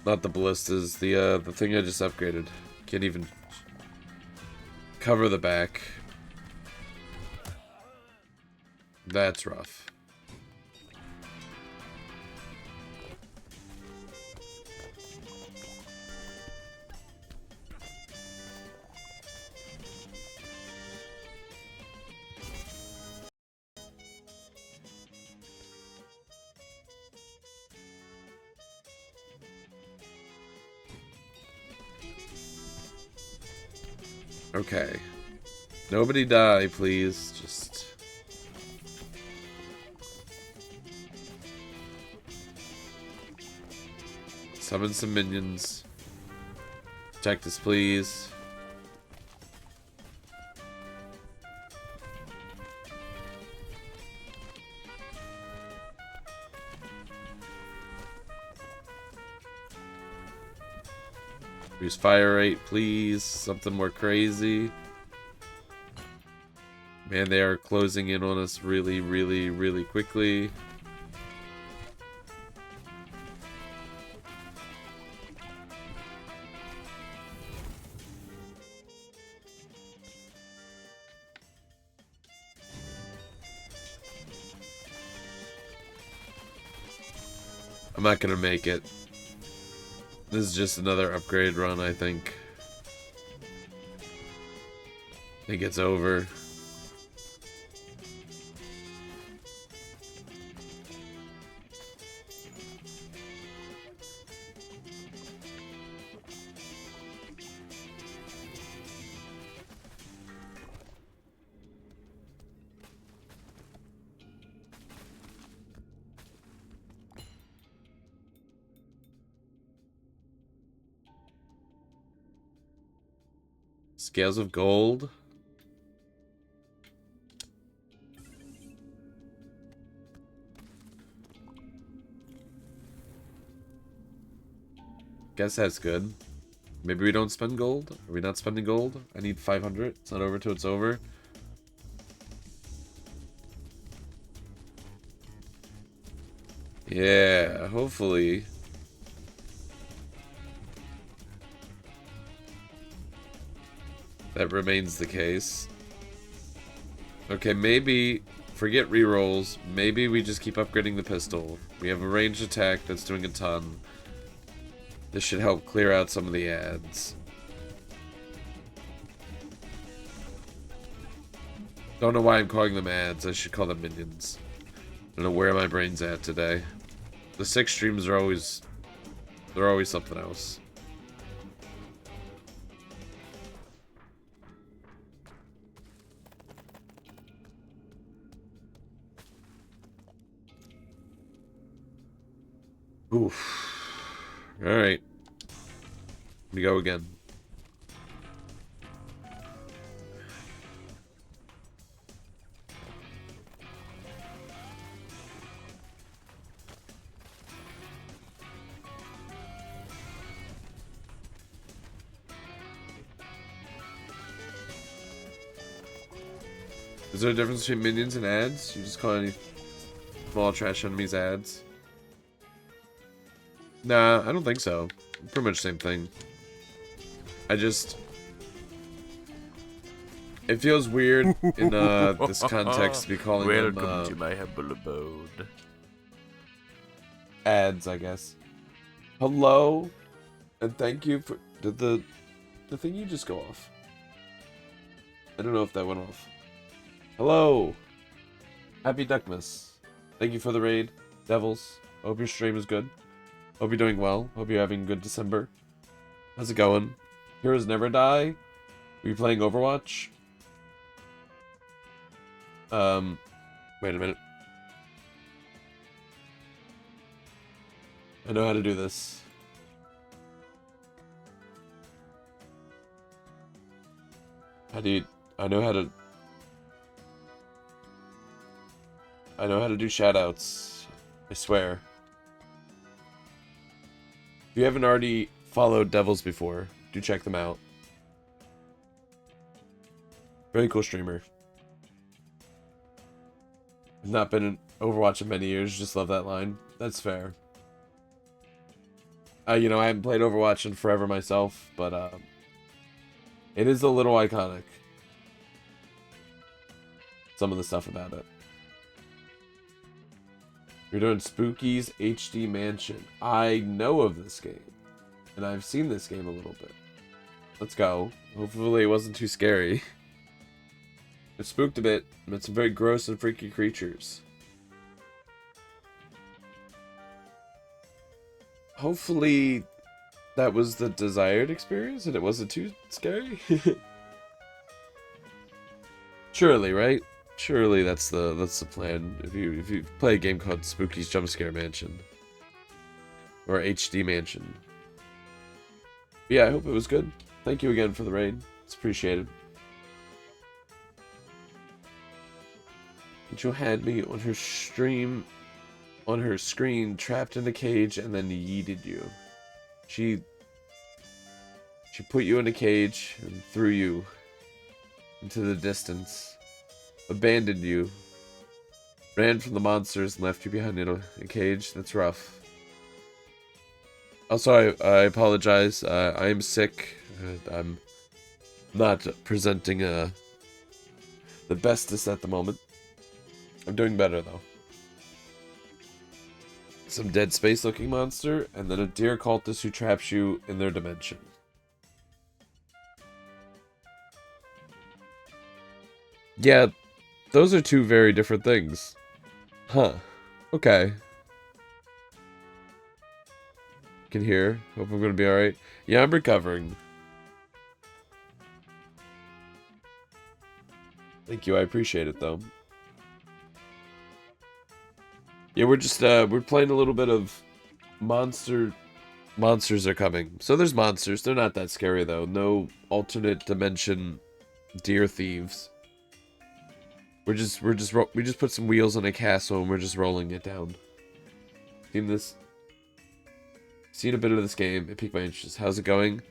Not the ballistas, the thing I just upgraded. Can't even cover the back. That's rough. Okay. Nobody die, please. Just... summon some minions. Protect us, please. Reduce fire rate, please. Something more crazy. Man, they are closing in on us really, really, really quickly. I'm not gonna make it. This is just another upgrade run, I think. I think it's over. Scales of gold. Guess that's good. Maybe we don't spend gold? Are we not spending gold? I need 500. It's not over till it's over. Yeah, hopefully. That remains the case. Okay, maybe Forget rerolls. Maybe we just keep upgrading the pistol. We have a ranged attack that's doing a ton. This should help clear out some of the ads. Don't know why I'm calling them ads. I should call them minions. I don't know where my brain's at today. The 6 streams are always... they're always something else. Oof. Alright. We go again. Is there a difference between minions and ads? You just call any small trash enemies ads? Nah, I don't think so. Pretty much same thing. I just... it feels weird in this context to be calling them... Welcome to my humble abode. Ads, I guess. Hello? And thank you for... did the thingy just go off? I don't know if that went off. Hello! Happy Duckmas. Thank you for the raid, Devils. Hope your stream is good. Hope you're doing well. Hope you're having a good December. How's it going? Heroes never die? Are you playing Overwatch? Wait a minute. I know how to do this. How do you... I know how to do shoutouts. I swear. If you haven't already followed Devils before, do check them out. Very cool streamer. I've not been in Overwatch in many years, just love that line. That's fair. You know, I haven't played Overwatch in forever myself, but it is a little iconic. Some of the stuff about it. You're doing Spooky's HD Mansion. I know of this game. And I've seen this game a little bit. Let's go. Hopefully it wasn't too scary. It spooked a bit. Met some very gross and freaky creatures. Hopefully that was the desired experience and it wasn't too scary. Surely, right? Surely that's the plan. If you play a game called Spooky's Jump Scare Mansion or HD Mansion. But yeah, I hope it was good. Thank you again for the raid. It's appreciated. Angel had me on her stream, on her screen, trapped in a cage, and then yeeted you. She put you in a cage and threw you into the distance. Abandoned you, ran from the monsters and left you behind in a cage. That's rough. Also, I apologize. I am sick. I'm not presenting the bestest at the moment. I'm doing better though. Some Dead Space looking monster, and then a deer cultist who traps you in their dimension. Yeah. Those are two very different things. Huh. Okay. Can hear. Hope I'm gonna be alright. Yeah, I'm recovering. Thank you, I appreciate it though. Yeah, we're just we're playing a little bit of monsters are coming. So there's monsters. They're not that scary though. No alternate dimension deer thieves. We just put some wheels on a castle and we're just rolling it down. Seen a bit of this game. It piqued my interest. How's it going?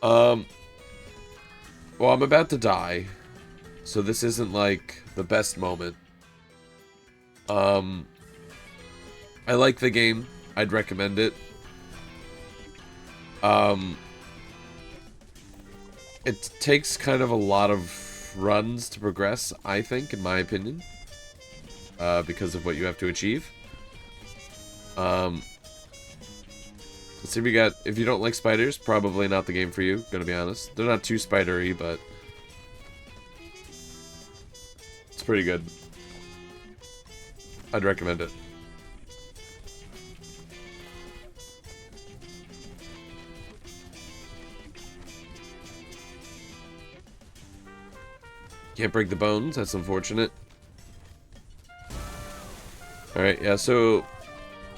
Well, I'm about to die, so this isn't like the best moment. I like the game. I'd recommend it. It takes kind of a lot of runs to progress, I think, in my opinion. because of what you have to achieve. Let's see, we got, if you don't like spiders, probably not the game for you, gonna be honest. They're not too spidery, but it's pretty good. I'd recommend it. Can't break the bones, that's unfortunate. Alright, yeah, so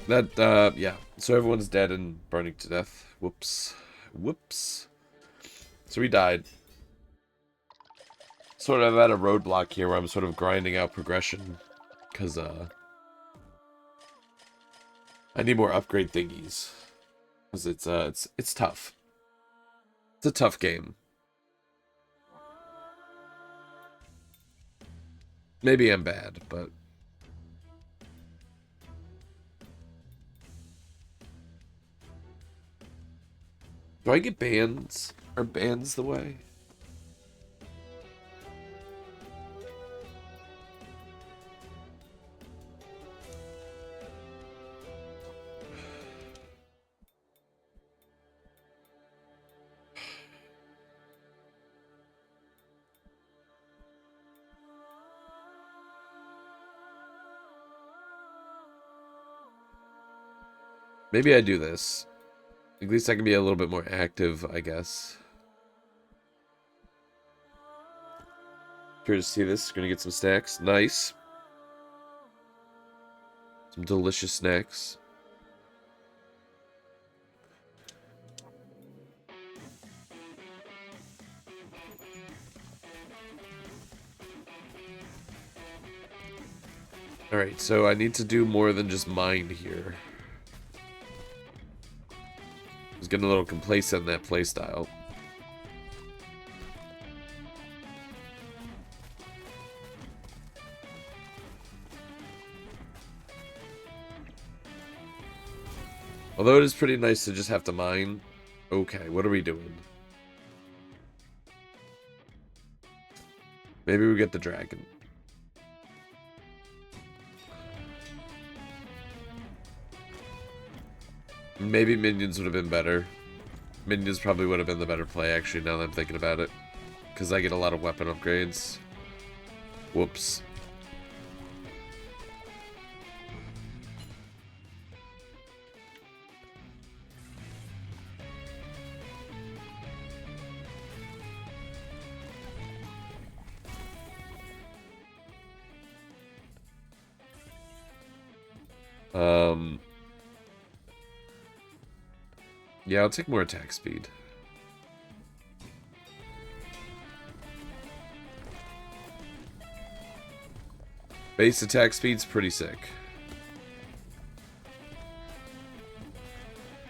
that, yeah. So everyone's dead and burning to death. Whoops. Whoops. So we died. Sort of at a roadblock here where I'm sort of grinding out progression. Because, I need more upgrade thingies. Because it's tough. It's a tough game. Maybe I'm bad, but... Do I get bans? Are bans the way? Maybe I do this. At least I can be a little bit more active, I guess. Curious to see this. Gonna get some snacks. Nice. Some delicious snacks. Alright, so I need to do more than just mine here. I was getting a little complacent in that playstyle. Although it is pretty nice to just have to mine. Okay, what are we doing? Maybe we get the dragon. Maybe minions would have been better. Minions probably would have been the better play, actually, now that I'm thinking about it. Because I get a lot of weapon upgrades. Whoops. Yeah, I'll take more attack speed. Base attack speed's pretty sick.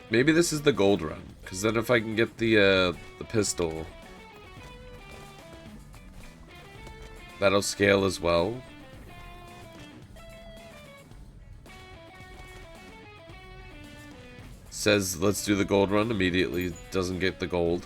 Maybe this is the gold run, because then if I can get the pistol, that'll scale as well. Says let's do the gold run, immediately doesn't get the gold.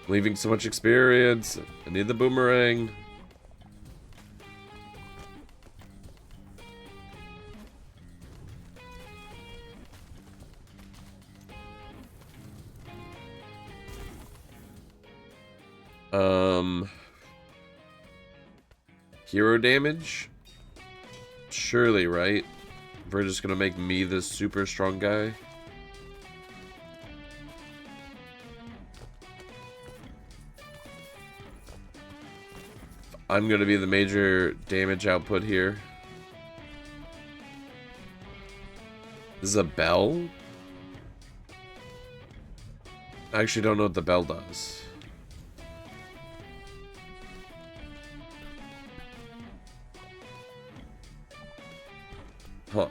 Leaving so much experience. I need the boomerang. Hero damage? Surely, right? We're just gonna make me the super strong guy. I'm gonna be the major damage output here. This is a bell? I actually don't know what the bell does. Huh.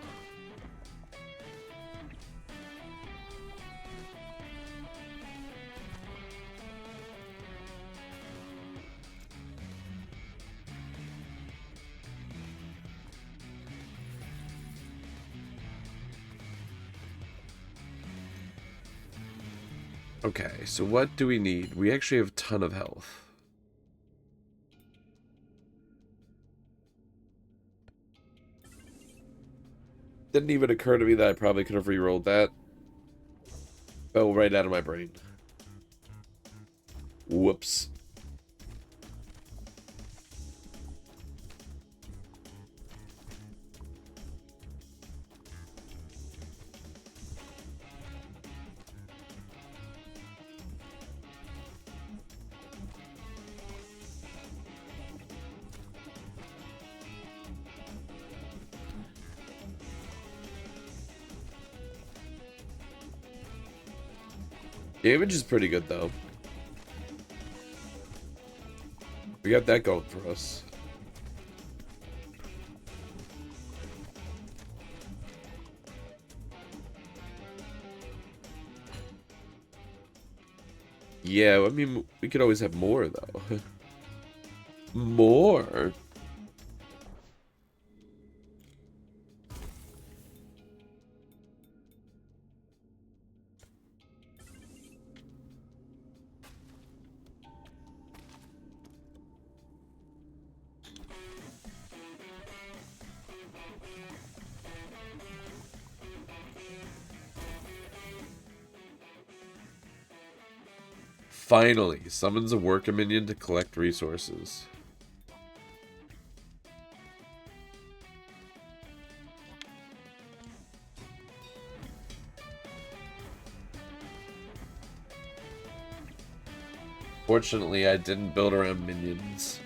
Okay, so what do we need? We actually have a ton of health. Didn't even occur to me that I probably could have re-rolled that. Fell right out of my brain. Whoops. Damage is pretty good, though. We got that going for us. Yeah, I mean, we could always have more, though. More? Finally, summons a worker minion to collect resources. Fortunately, I didn't build around minions.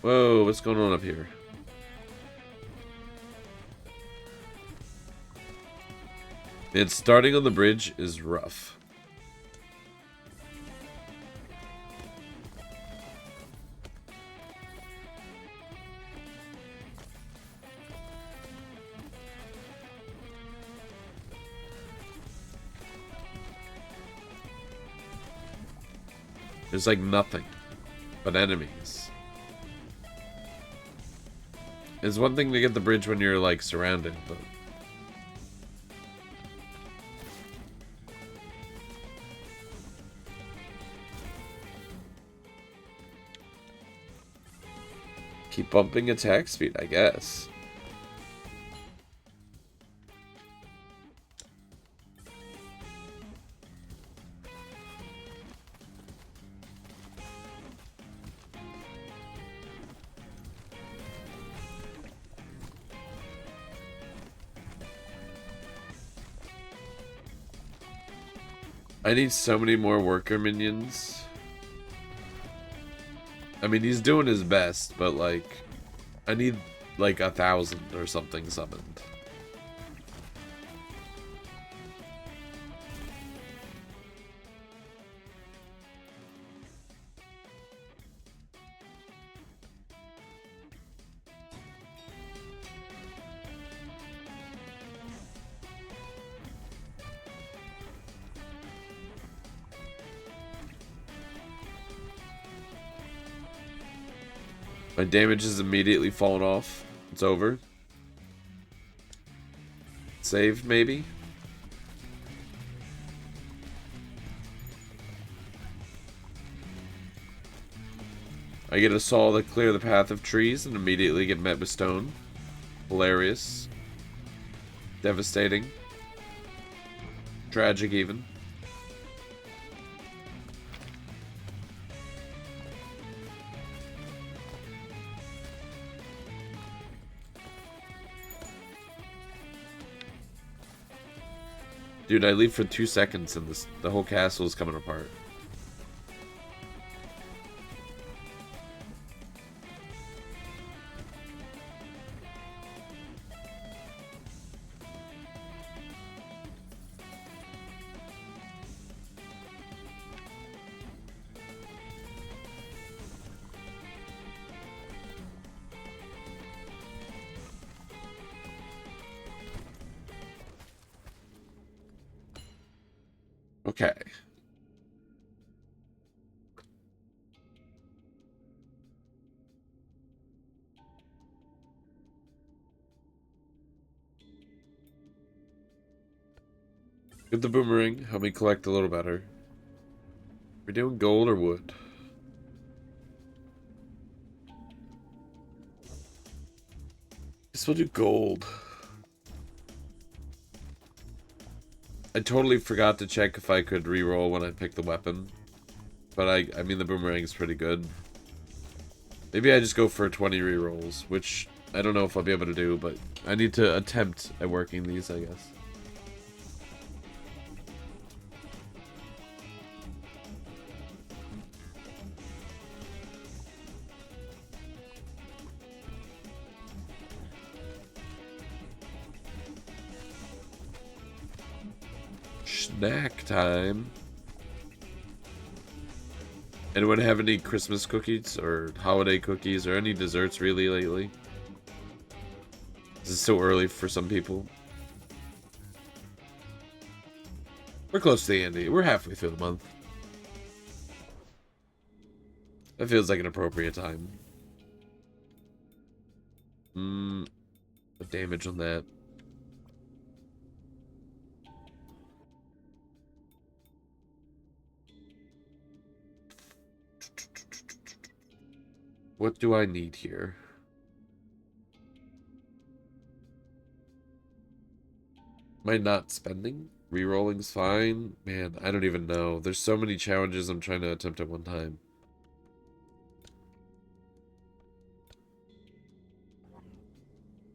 Whoa, what's going on up here? Man, starting on the bridge is rough. There's like nothing but enemies. It's one thing to get the bridge when you're like surrounded, but keep bumping attack speed, I guess. I need so many more worker minions. I mean, he's doing his best, but like, I need like 1,000 or something summoned. My damage is immediately fallen off. It's over. Saved, maybe? I get a saw to clear the path of trees and immediately get met with stone. Hilarious. Devastating. Tragic, even. Dude, I leave for 2 seconds and the whole castle is coming apart. Okay. Get the boomerang. Help me collect a little better. We're doing gold or wood? Guess we'll do gold. I totally forgot to check if I could reroll when I picked the weapon. But I mean the boomerang's pretty good. Maybe I just go for 20 rerolls, which I don't know if I'll be able to do, but I need to attempt at working these, I guess. Snack time. Anyone have any Christmas cookies or holiday cookies or any desserts really lately? Is it still early for some people? We're close to the end. We're halfway through the month. That feels like an appropriate time. What damage on that? What do I need here? Am I not spending? Rerolling's fine? Man, I don't even know. There's so many challenges I'm trying to attempt at one time.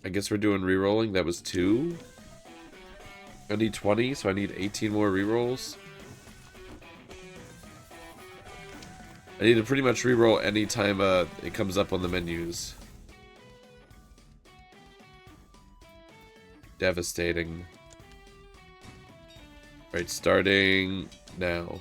I guess we're doing rerolling. That was 2. I need 20, so I need 18 more rerolls. I need to pretty much reroll anytime it comes up on the menus. Devastating. Alright, starting now.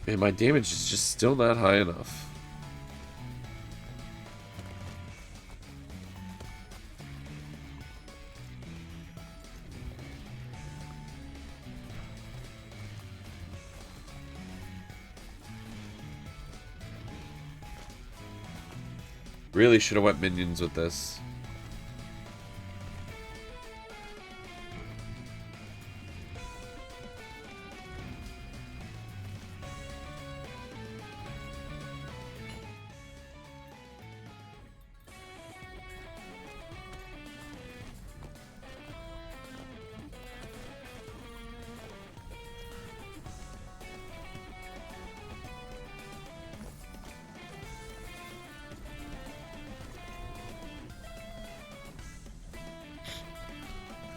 Man, my damage is just still not high enough. Really should have went minions with this.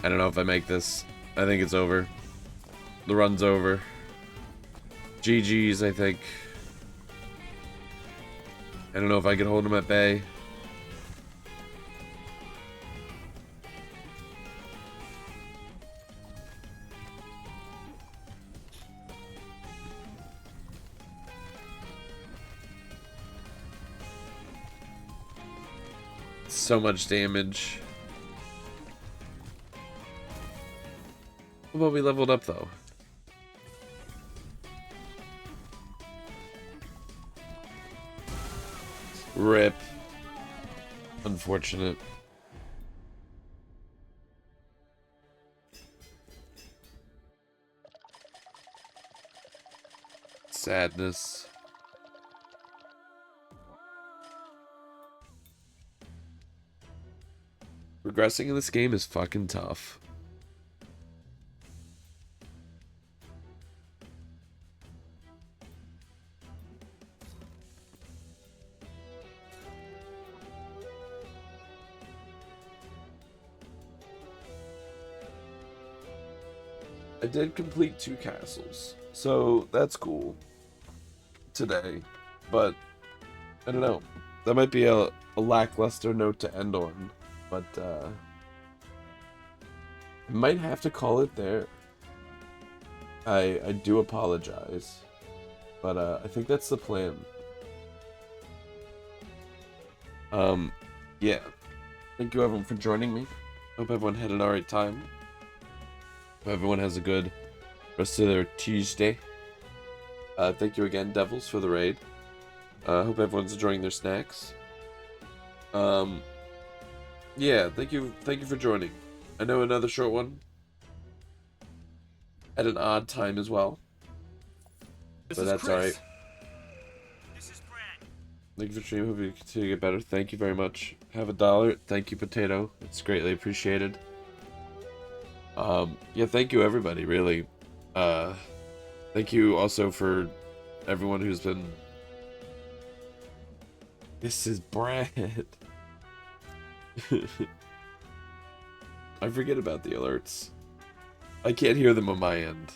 I don't know if I make this. I think it's over. The run's over. GG's, I think. I don't know if I can hold him at bay. So much damage. Well, we leveled up, though. RIP. Unfortunate. Sadness. Progressing in this game is fucking tough. I did complete 2 castles, so that's cool today, but I don't know. That might be a a lackluster note to end on, but I might have to call it there. I do apologize, but I think that's the plan. Yeah. Thank you everyone for joining me. Hope everyone had an alright time. Hope everyone has a good rest of their Tuesday. Thank you again, Devils, for the raid. Hope everyone's enjoying their snacks. Yeah, thank you for joining. I know another short one at an odd time as well, but that's alright. Thank you for streaming. Hope you continue to get better. Thank you very much. Have $1. Thank you, Potato. It's greatly appreciated. Yeah, thank you everybody, really. Thank you also for everyone who's been... This is Brad. I forget about the alerts. I can't hear them on my end.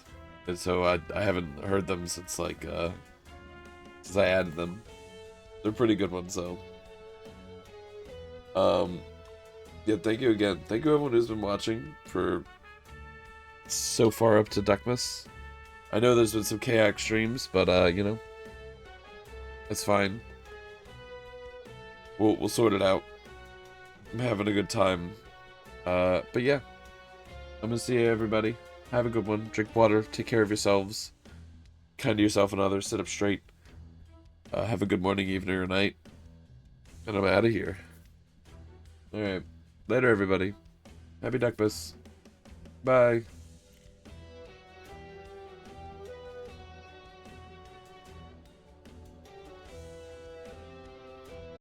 And so I haven't heard them since like since I added them. They're pretty good ones though. Yeah, thank you again. Thank you everyone who's been watching for so far up to Duckmas. I know there's been some KX streams, but you know, that's fine. We'll sort it out. I'm having a good time. But yeah. I'm gonna see you everybody. Have a good one. Drink water. Take care of yourselves. Kind to yourself and others. Sit up straight. Have a good morning, evening, or night. And I'm out of here. Alright. Later, everybody. Happy Duckmas. Bye.